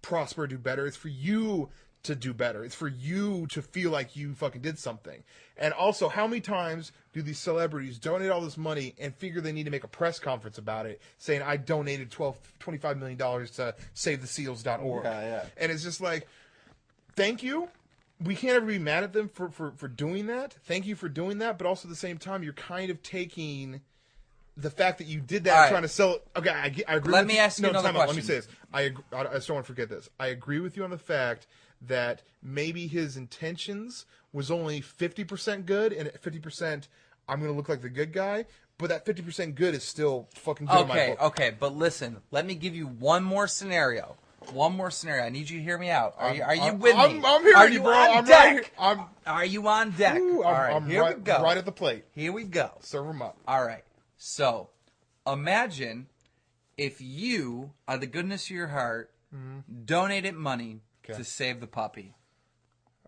prosper, do better. It's for you to do better. It's for you to feel like you fucking did something. And also, how many times do these celebrities donate all this money and figure they need to make a press conference about it, saying, I donated $25 million to SaveTheSeals.org. Yeah. And it's just like, thank you. We can't ever be mad at them for doing that. Thank you for doing that. But also at the same time, you're kind of taking the fact that you did that and trying to sell it. Okay, I agree Let with me you. ask you another question. Let me say this. I just don't want to forget this. I agree with you on the fact that maybe his intentions was only 50% good, and at 50%, I'm going to look like the good guy. But that 50% good is still fucking good in my book. Okay, but listen. Let me give you one more scenario. I need you to hear me out. Are you with me? I'm hearing you, bro. On deck? Are you on deck? Ooh, All right, here we go. Right at the plate. Here we go. Serve them up. All right. So, imagine if you, out of the goodness of your heart, donated money to save the puppy.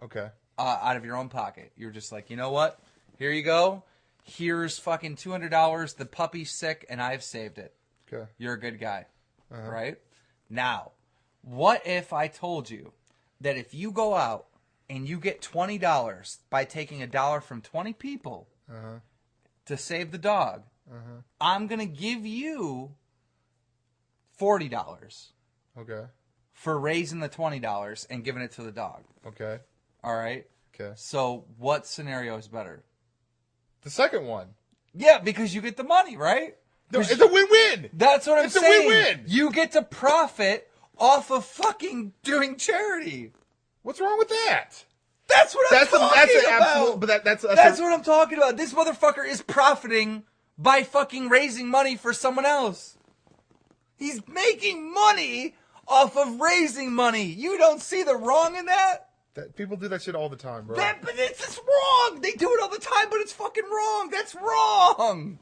Okay. Out of your own pocket. You're just like, you know what? Here you go. Here's fucking $200. The puppy's sick, and I've saved it. Okay. You're a good guy. Right? Now, what if I told you that if you go out and you get $20 by taking $1 from 20 people to save the dog, I'm going to give you $40. Okay. For raising the $20 and giving it to the dog. Okay. All right? Okay. So what scenario is better? The second one. Yeah, because you get the money, right? No, it's a win-win. That's what I'm saying. It's a win-win. You get to profit off of fucking doing charity. What's wrong with that? That's what I'm talking about. Absolute, but that's what I'm talking about. This motherfucker is profiting by fucking raising money for someone else. He's making money off of raising money. You don't see the wrong in that? People do that shit all the time, bro. But it's wrong. They do it all the time, but it's fucking wrong. That's wrong.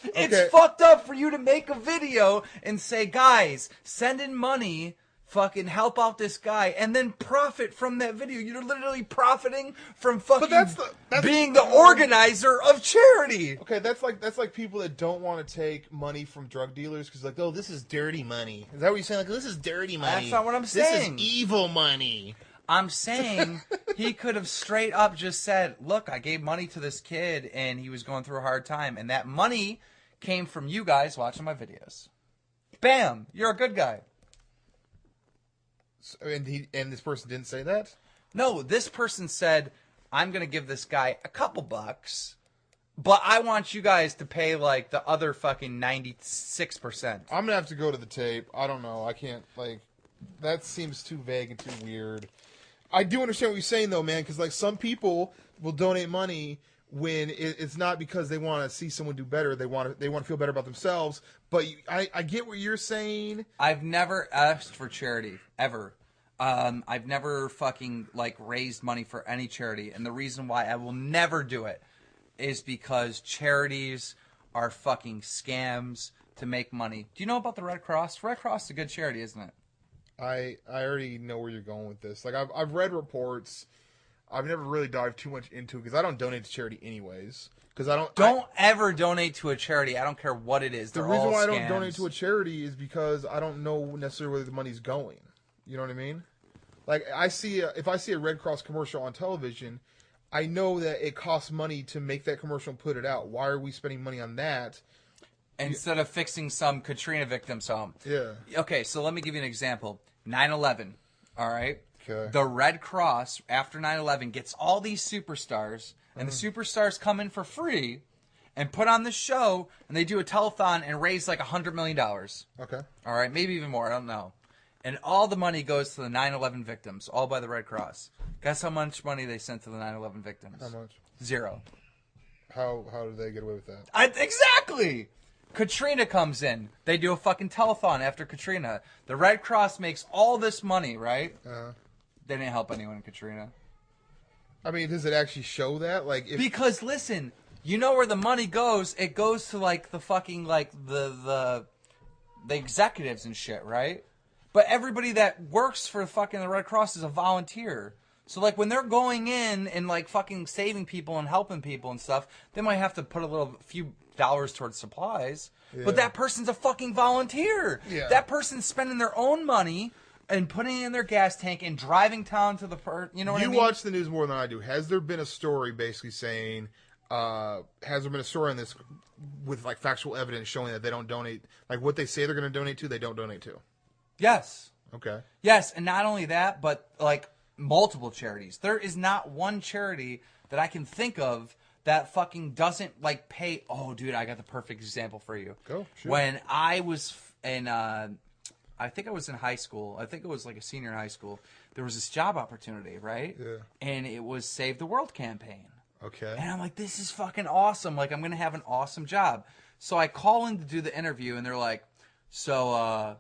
Okay. It's fucked up for you to make a video and say, guys, send in money, fucking help out this guy, and then profit from that video. You're literally profiting from fucking that's being the organizer of charity. Okay, that's like people that don't want to take money from drug dealers because like, oh, this is dirty money. Is that what you're saying? Like, this is dirty money. That's not what I'm saying. This is evil money. I'm saying he could have straight up just said, look, I gave money to this kid and he was going through a hard time, and that money came from you guys watching my videos. Bam! You're a good guy. So, and this person didn't say that? No, this person said, I'm going to give this guy a couple bucks, but I want you guys to pay like the other fucking 96%. I'm going to have to go to the tape. I don't know. I can't, like, that seems too vague and too weird. I do understand what you're saying, though, man, because, like, some people will donate money when it's not because they want to see someone do better. They want to feel better about themselves. But I get what you're saying. I've never asked for charity, ever. I've never fucking, like, raised money for any charity. And the reason why I will never do it is because charities are fucking scams to make money. Do you know about the Red Cross? Red Cross is a good charity, isn't it? I already know where you're going with this. Like, I've read reports. I've never really dived too much into it because I don't donate to charity anyways. Because don't ever donate to a charity. I don't care what it is. The reason why I don't donate to a charity is because I don't know necessarily where the money's going. You know what I mean? Like, if I see a Red Cross commercial on television, I know that it costs money to make that commercial and put it out. Why are we spending money on that? Instead of fixing some Katrina victim's home. Yeah. Okay, so let me give you an example. 9/11. All right? Okay. The Red Cross, after 9/11, gets all these superstars, and the superstars come in for free and put on this show, and they do a telethon and raise like $100 million. Okay. All right? Maybe even more. I don't know. And all the money goes to the 9/11 victims, all by the Red Cross. Guess how much money they sent to the 9/11 victims? How much? 0. How did they get away with that? Exactly! Katrina comes in. They do a fucking telethon after Katrina. The Red Cross makes all this money, right? They didn't help anyone in Katrina. I mean, does it actually show that? Like, Because, listen, you know where the money goes? It goes to, like, the fucking, like, the executives and shit, right? But everybody that works for fucking the Red Cross is a volunteer. So, like, when they're going in and, like, fucking saving people and helping people and stuff, they might have to put a few dollars towards supplies. Yeah. But that person's a fucking volunteer. Yeah. That person's spending their own money and putting it in their gas tank and driving town to the you know what I mean? You watch the news more than I do. Has there been a story basically saying, has there been a story on this with, like, factual evidence showing that they don't donate, like, what they say they're going to donate to, they don't donate to? Yes. Okay. Yes, and not only that, but, like, multiple charities. There is not one charity that I can think of that fucking doesn't, like, pay. Oh, dude, I got the perfect example for you. Go, sure. When I was in, I think I was in high school. I think it was like a senior in high school. There was this job opportunity, right? Yeah. And it was Save the World campaign. Okay. And I'm like, this is fucking awesome. Like, I'm going to have an awesome job. So I call in to do the interview, and they're like, so,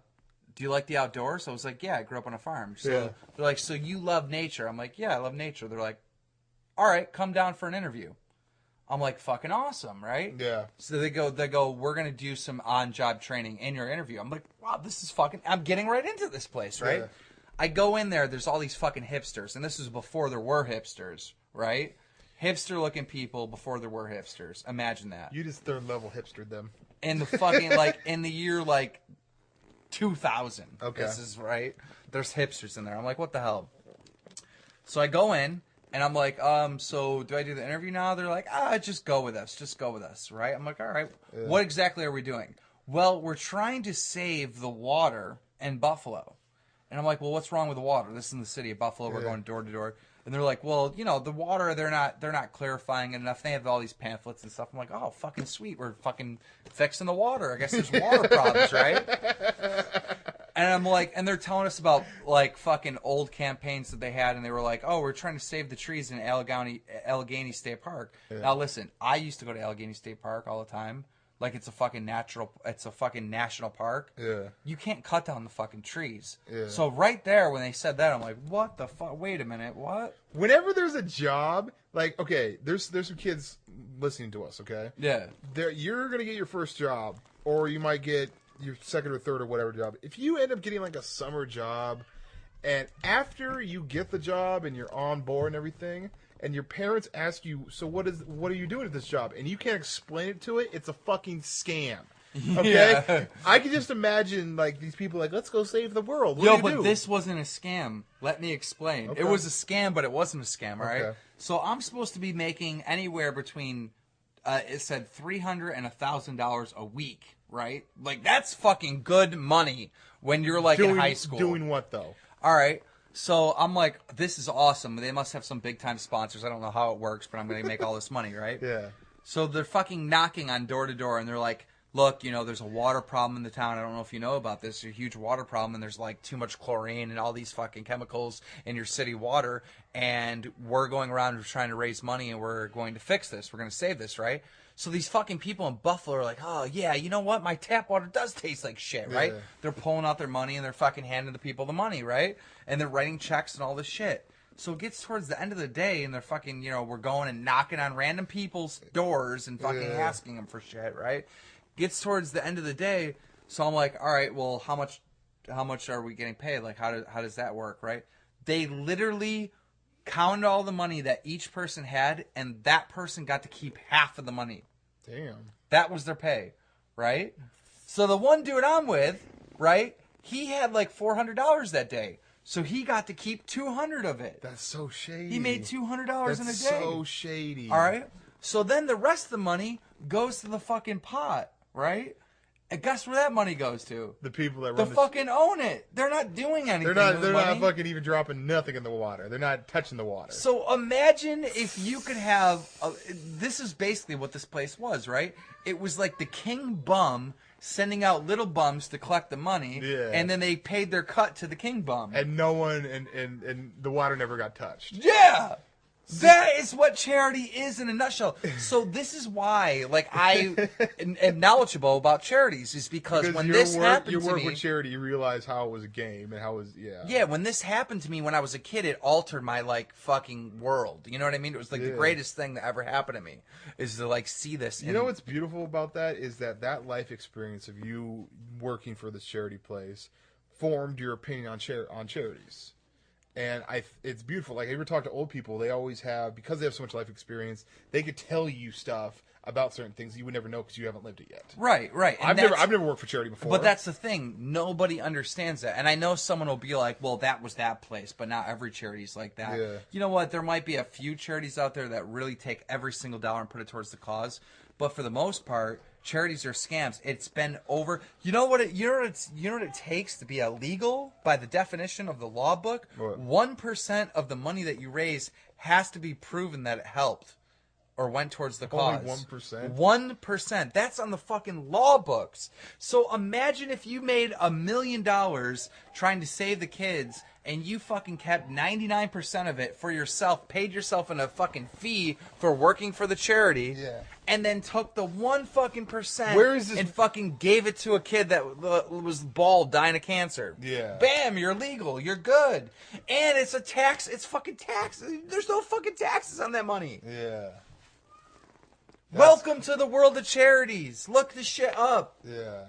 do you like the outdoors? I was like, yeah, I grew up on a farm. So they're like, so you love nature? I'm like, yeah, I love nature. They're like, all right, come down for an interview. I'm like, fucking awesome, right? Yeah. So they go, we're going to do some on-job training in your interview. I'm like, wow, this is fucking, I'm getting right into this place, right? Yeah. I go in there's all these fucking hipsters, and this was before there were hipsters, right? Hipster-looking people before there were hipsters. Imagine that. You just third-level hipstered them. In the fucking, like, in the year, like, 2000. Okay. This is right. There's hipsters in there. I'm like, what the hell? So I go in, and I'm like, so do I do the interview now? They're like, just go with us. Just go with us, right? I'm like, all right. Yeah. What exactly are we doing? Well, we're trying to save the water in Buffalo. And I'm like, well, what's wrong with the water? This is in the city of Buffalo. We're going door to door. And they're like, well, you know, the water, they're not clarifying it enough. They have all these pamphlets and stuff. I'm like, oh, fucking sweet. We're fucking fixing the water. I guess there's water problems, right? And I'm like, and they're telling us about, like, fucking old campaigns that they had, and they were like, oh, we're trying to save the trees in Allegheny State Park. Yeah. Now, listen, I used to go to Allegheny State Park all the time. Like, it's a fucking national park. Yeah. You can't cut down the fucking trees. Yeah. So right there, when they said that, I'm like, what the fuck? Wait a minute, what? Whenever there's a job, like, okay, there's some kids listening to us, okay? Yeah. You're going to get your first job, or you might get your second or third or whatever job. If you end up getting, like, a summer job, and after you get the job and you're on board and everything, and your parents ask you, so what are you doing at this job? And you can't explain it to it, it's a fucking scam. Okay? Yeah. I can just imagine, like, these people like, let's go save the world. What do you do? This wasn't a scam. Let me explain. Okay. It was a scam, but it wasn't a scam, all right? Okay. So I'm supposed to be making anywhere between, it said $300 and $1,000 a week, right? Like, that's fucking good money when you're, like, in high school. Doing what, though? All right. So I'm like, this is awesome. They must have some big-time sponsors. I don't know how it works, but I'm going to make all this money, right? Yeah. So they're fucking knocking on door to door, and they're like, look, you know, there's a water problem in the town. I don't know if you know about this. There's a huge water problem, and there's, like, too much chlorine and all these fucking chemicals in your city water, and we're going around trying to raise money, and we're going to fix this. We're going to save this, right? So these fucking people in Buffalo are like, oh, yeah, you know what? My tap water does taste like shit, right? Yeah. They're pulling out their money, and they're fucking handing the people the money, right? And they're writing checks and all this shit. So it gets towards the end of the day, and they're fucking, you know, we're going and knocking on random people's doors and fucking asking them for shit, right? Gets towards the end of the day, so I'm like, all right, well, how much are we getting paid? Like, how does that work, right? They literally counted all the money that each person had, and that person got to keep half of the money. Damn. That was their pay, right? So the one dude I'm with, right, he had like $400 that day. So he got to keep $200 of it. That's so shady. He made $200 in a day. That's so shady. All right? So then the rest of the money goes to the fucking pot, right? And guess where that money goes to? The people that The run fucking own it. They're not doing anything. They're with not money. fucking even dropping nothing in the water. They're not touching the water. So imagine if you could have. This is basically what this place was, right? It was like the king bum sending out little bums to collect the money, and then they paid their cut to the king bum. And no one, and the water never got touched. Yeah! That is what charity is in a nutshell. So this is why, like, I am knowledgeable about charities, is because when this happened to me... Your work with charity, you realize how it was a game and how it was, Yeah, when this happened to me when I was a kid, it altered my, like, fucking world. You know what I mean? It was, like, the greatest thing that ever happened to me, is to, like, see this. You know what's beautiful about that is that life experience of you working for this charity place formed your opinion on charities. And it's beautiful. Like, if you ever talk to old people, they always have, because they have so much life experience, they could tell you stuff about certain things you would never know because you haven't lived it yet. Right. And I've never worked for charity before. But that's the thing. Nobody understands that. And I know someone will be like, well, that was that place, but not every charity's like that. Yeah. You know what? There might be a few charities out there that really take every single dollar and put it towards the cause. But for the most part, charities are scams. It's been over. You know what it takes to be illegal by the definition of the law book? What? 1% of the money that you raise has to be proven that it helped or went towards the cause. Only 1%? 1%. That's on the fucking law books. So imagine if you made $1 million trying to save the kids and you fucking kept 99% of it for yourself, paid yourself in a fucking fee for working for the charity, and then took the 1 fucking percent and fucking gave it to a kid that was bald, dying of cancer. Yeah. Bam, you're legal. You're good. And it's a tax. It's fucking tax. There's no fucking taxes on that money. Yeah. Welcome to the world of charities. Look this shit up. Yeah.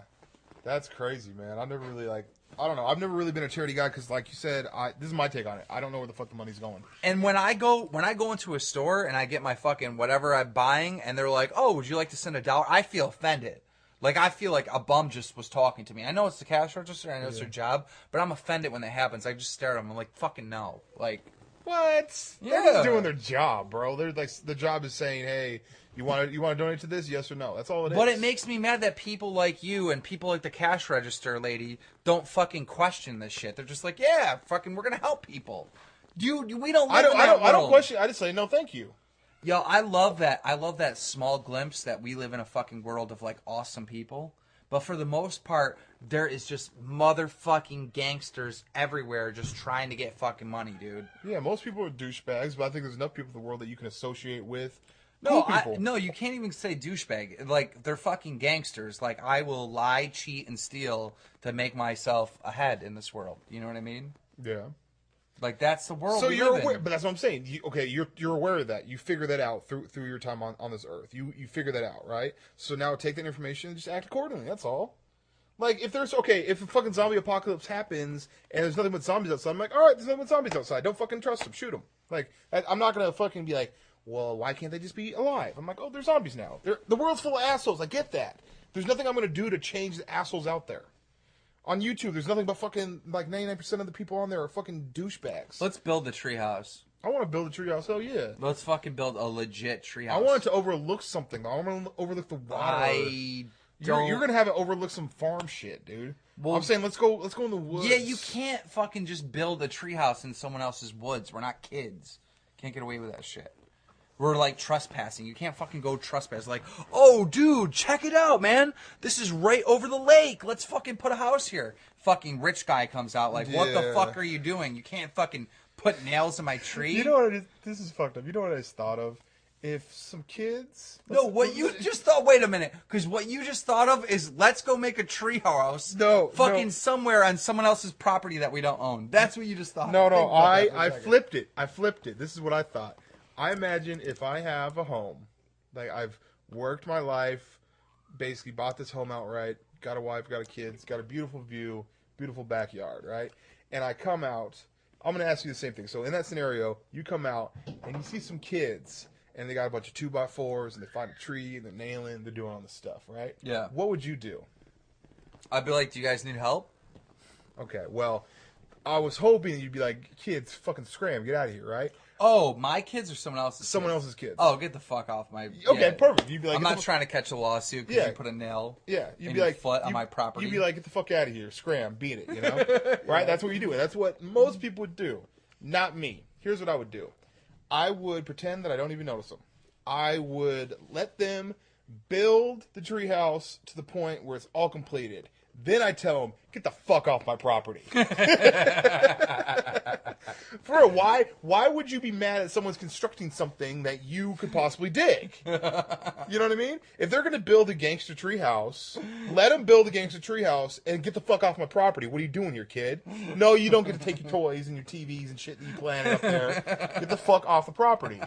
That's crazy, man. I've never really, I don't know. I've never really been a charity guy because, like you said, this is my take on it. I don't know where the fuck the money's going. And when I go into a store and I get my fucking whatever I'm buying, and they're like, "Oh, would you like to send $1?" I feel offended. Like, I feel like a bum just was talking to me. I know it's the cash register. I know it's their job, but I'm offended when that happens. I just stare at them. I'm like, "Fucking no!" Like, what? Yeah. They're just doing their job, bro. They're like, the job is saying, "Hey, you want to donate to this? Yes or no?" That's all it is. But it makes me mad that people like you and people like the cash register lady don't fucking question this shit. They're just like, "Yeah, fucking, we're gonna help people." We don't. I don't question. I just say no, thank you. Yo, I love that. I love that small glimpse that we live in a fucking world of, like, awesome people. But for the most part, there is just motherfucking gangsters everywhere just trying to get fucking money, dude. Yeah, most people are douchebags, but I think there's enough people in the world that you can associate with. No, you can't even say douchebag. Like, they're fucking gangsters. Like, I will lie, cheat, and steal to make myself ahead in this world. You know what I mean? Yeah. Like, that's the world So we you're live aware, in. but that's what I'm saying. You're aware of that. You figure that out through your time on this earth. You figure that out, right? So now take that information and just act accordingly. That's all. Like, if a fucking zombie apocalypse happens and there's nothing but zombies outside, I'm like, all right, there's nothing but zombies outside. Don't fucking trust them. Shoot them. Like, I'm not gonna fucking be like, well, why can't they just be alive? I'm like, oh, they're zombies now. The world's full of assholes. I get that. There's nothing I'm gonna do to change the assholes out there. On YouTube, there's nothing but fucking, like, 99% of the people on there are fucking douchebags. Let's build the treehouse. I want to build a treehouse. Hell yeah. Let's fucking build a legit treehouse. I want it to overlook something. I want to overlook the water. You're gonna have it overlook some farm shit, dude. Well, I'm saying let's go in the woods. Yeah, you can't fucking just build a treehouse in someone else's woods. We're not kids. Can't get away with that shit. We're, like, trespassing. You can't fucking go trespass. Like, oh, dude, check it out, man. This is right over the lake. Let's fucking put a house here. Fucking rich guy comes out like, what the fuck are you doing? You can't fucking put nails in my tree. You know what it is? This is fucked up. You know what I just thought of? If some kids... No, what you just thought... Wait a minute. Because what you just thought of is, let's go make a tree house somewhere on someone else's property that we don't own. That's what you just thought. No, I flipped it. This is what I thought. I imagine if I have a home, like, I've worked my life, basically bought this home outright, got a wife, got a kids, got a beautiful view, beautiful backyard, right? And I come out, I'm going to ask you the same thing. So in that scenario, you come out and you see some kids, and they got a bunch of 2x4s, and they find a tree, and they're nailing, they're doing all this stuff, right? Yeah. What would you do? I'd be like, do you guys need help? Okay, well, I was hoping you'd be like, kids, fucking scram, get out of here, right? Oh, my kids or someone else's? Someone else's kids. Oh, get the fuck off my. Okay, perfect. You'd be like, I'm not trying to catch a lawsuit because you put a nail. Yeah, you'd in be your like, foot on my property. You'd be like, get the fuck out of here, scram, beat it. You know, right? That's what you do. That's what most people would do. Not me. Here's what I would do. I would pretend that I don't even notice them. I would let them build the treehouse to the point where it's all completed. Then I tell them, get the fuck off my property. Why would you be mad at someone's constructing something that you could possibly dig? You know what I mean? If they're going to build a gangster treehouse, let them build a gangster treehouse and get the fuck off my property. What are you doing here, kid? No, you don't get to take your toys and your TVs and shit that you planted up there. Get the fuck off the property.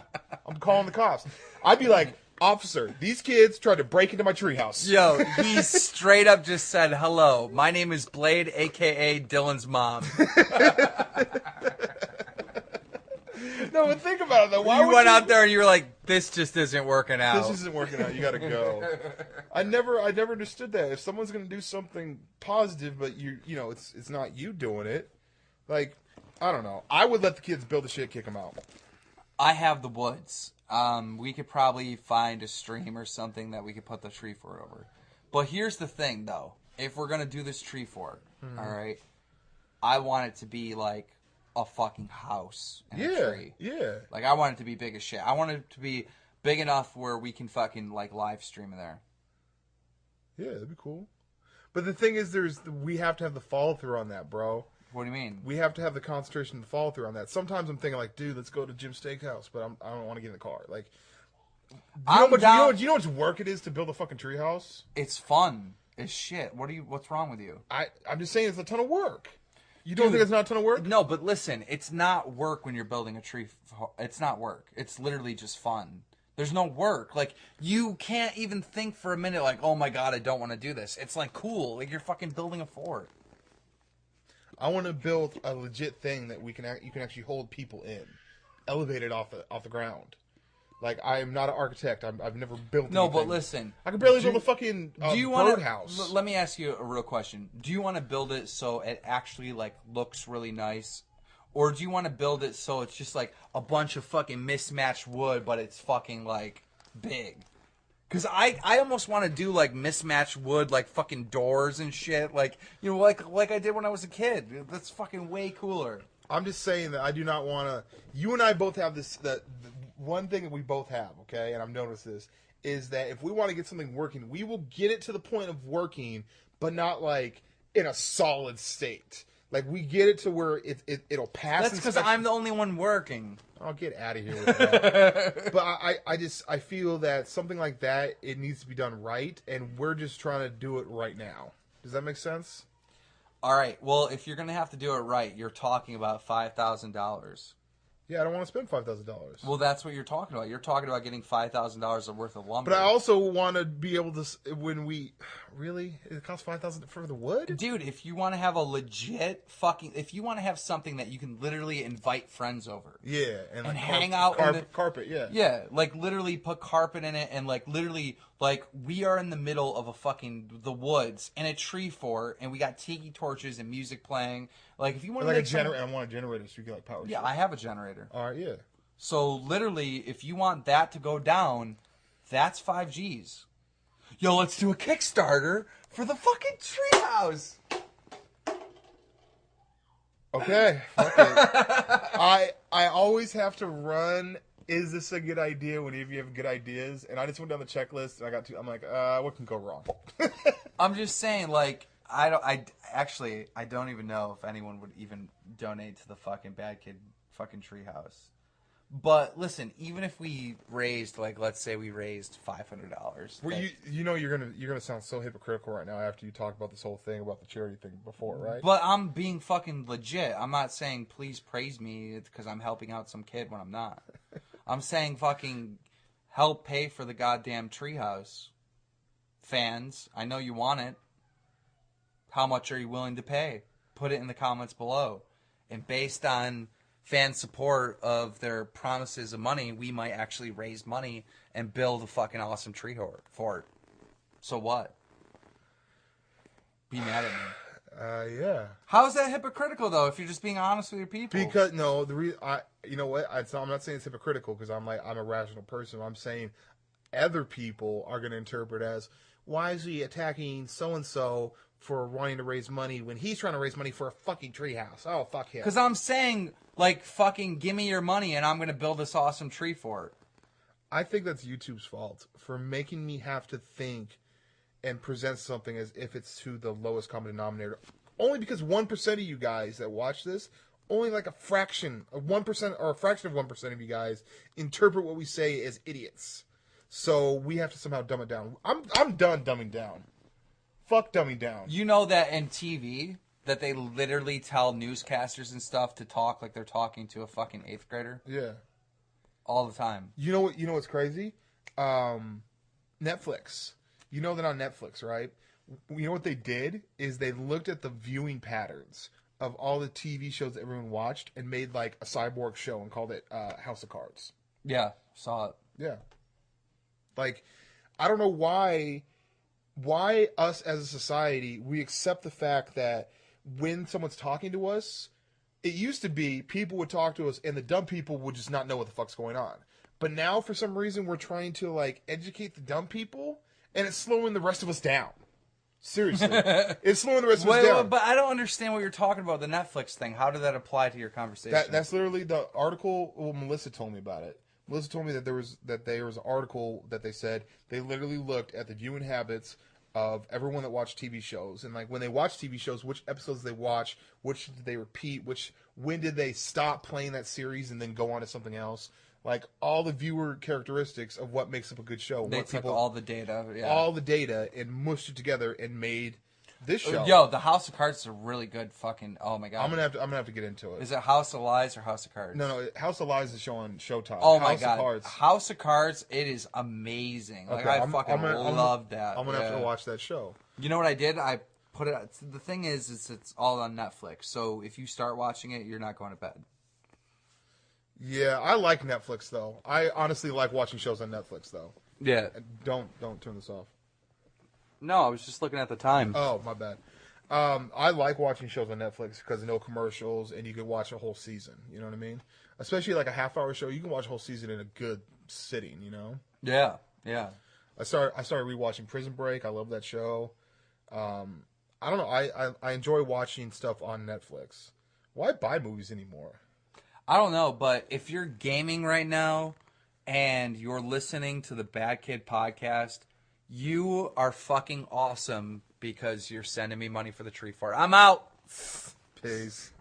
I'm calling the cops. I'd be like, officer, these kids tried to break into my treehouse. Yo, he straight up just said, hello, my name is Blade, a.k.a. Dylan's mom. No, but think about it, though. Why you went out there and you were like, this just isn't working out. This isn't working out. You gotta go. I never understood that. If someone's gonna do something positive, but you know, it's not you doing it. Like, I don't know. I would let the kids build the shit, kick them out. I have the woods. We could probably find a stream or something that we could put the tree fort over. But here's the thing, though. If we're going to do this tree fort, all right, I want it to be like a fucking house and a tree. Yeah. Like, I want it to be big as shit. I want it to be big enough where we can fucking, like, live stream in there. Yeah, that'd be cool. But the thing is, we have to have the follow-through on that, bro. What do you mean? We have to have the concentration and follow through on that. Sometimes I'm thinking like, dude, let's go to Jim's Steakhouse, but I don't want to get in the car. Like, you know how much work it is to build a fucking treehouse? It's fun as shit. What's wrong with you? I'm just saying it's a ton of work. You don't think it's not a ton of work? No, but listen, it's not work when you're building a tree. It's not work. It's literally just fun. There's no work. Like, you can't even think for a minute like, oh my god, I don't want to do this. It's like cool. Like, you're fucking building a fort. I want to build a legit thing that you can actually hold people in, elevate it off the ground. Like, I am not an architect. I've never built. No, anything. but listen, I can barely build a fucking birdhouse. Let me ask you a real question. Do you want to build it so it actually like looks really nice, or do you want to build it so it's just like a bunch of fucking mismatched wood, but it's fucking like big? Because I almost want to do, like, mismatched wood, like, fucking doors and shit. Like, you know, like I did when I was a kid. That's fucking way cooler. I'm just saying that I do not want to... You and I both have this... The one thing that we both have, okay, and I've noticed this, is that if we want to get something working, we will get it to the point of working, but not, like, in a solid state. Like, we get it to where it'll pass. That's because I'm the only one working. I'll get out of here with that. But I feel that something like that, it needs to be done right, and we're just trying to do it right now. Does that make sense? All right. Well, if you're going to have to do it right, you're talking about $5,000. Yeah, I don't want to spend $5,000. Well, that's what you're talking about. You're talking about getting $5,000 worth of lumber. But I also want to be able to, when we, really? It costs $5,000 for the wood? Dude, if you want to have a legit fucking, if you want to have something that you can literally invite friends over. Yeah. And like hang out in the carpet, yeah. Yeah, like literally put carpet in it and like literally, like we are in the middle of the woods in a tree fort and we got tiki torches and music playing. Like if you want to like I want a generator so you can like power. Yeah, I have a generator. All right, yeah. So literally, if you want that to go down, that's 5 Gs. Yo, let's do a Kickstarter for the fucking treehouse. Okay. I always have to run. Is this a good idea? Whenever you have good ideas, and I just went down the checklist and I got to. I'm like, what can go wrong? I'm just saying, like, I don't even know if anyone would even donate to the fucking Bad Kid fucking treehouse. But listen, even if we raised, like, let's say we raised $500. Well, you know you're gonna sound so hypocritical right now after you talk about this whole thing about the charity thing before, right? But I'm being fucking legit. I'm not saying please praise me because I'm helping out some kid when I'm not. I'm saying fucking help pay for the goddamn treehouse. Fans, I know you want it. How much are you willing to pay? Put it in the comments below. And based on fan support of their promises of money, we might actually raise money and build a fucking awesome tree fort. So what? Be mad at me. Yeah. How's that hypocritical though? If you're just being honest with your people? Because no, you know what? I'm not saying it's hypocritical because I'm a rational person. I'm saying other people are going to interpret as, why is he attacking so and so for wanting to raise money when he's trying to raise money for a fucking treehouse? Oh, fuck him. Because I'm saying, like, fucking give me your money and I'm going to build this awesome tree fort. I think that's YouTube's fault for making me have to think and present something as if it's to the lowest common denominator. Only because 1% of you guys that watch this, only like a fraction of 1% or a fraction of 1% of you guys interpret what we say as idiots. So we have to somehow dumb it down. I'm done dumbing down. Fuck dumbing down. You know that in TV, that they literally tell newscasters and stuff to talk like they're talking to a fucking 8th grader? Yeah. All the time. You know what's crazy? Netflix. You know that on Netflix, right? You know what they did is they looked at the viewing patterns of all the TV shows that everyone watched and made like a cyborg show and called it House of Cards. Yeah, saw it. Yeah. Like, I don't know why us as a society, we accept the fact that when someone's talking to us, it used to be people would talk to us and the dumb people would just not know what the fuck's going on. But now, for some reason, we're trying to, like, educate the dumb people, and it's slowing the rest of us down. Seriously. It's slowing the rest of us down. But I don't understand what you're talking about, the Netflix thing. How did that apply to your conversation? That's literally the article. Well, Melissa told me about it. Melissa told me that there was an article that they said they literally looked at the viewing habits of everyone that watched TV shows, and like when they watch TV shows, which episodes they watch, which did they repeat, when did they stop playing that series and then go on to something else, like all the viewer characteristics of what makes up a good show. They took all the data, and mushed it together and made this show. Yo, the House of Cards is a really good fucking. Oh my god, I'm gonna have to get into it. Is it House of Lies or House of Cards? No, House of Lies is a show on Showtime. Oh House my god, of Cards. House of Cards, it is amazing. Like Okay, I fucking love that. I'm gonna have to watch that show. You know what I did? I put it. The thing is it's all on Netflix. So if you start watching it, you're not going to bed. Yeah, I like Netflix though. I honestly like watching shows on Netflix though. Yeah. Don't turn this off. No, I was just looking at the time. Oh, my bad. I like watching shows on Netflix because no commercials and you can watch a whole season. You know what I mean? Especially like a half-hour show, you can watch a whole season in a good sitting. You know? Yeah, yeah. I started rewatching Prison Break. I love that show. I don't know. I enjoy watching stuff on Netflix. Why buy movies anymore? I don't know, but if you're gaming right now and you're listening to the Bad Kid podcast, you are fucking awesome because you're sending me money for the tree fort. I'm out. Peace.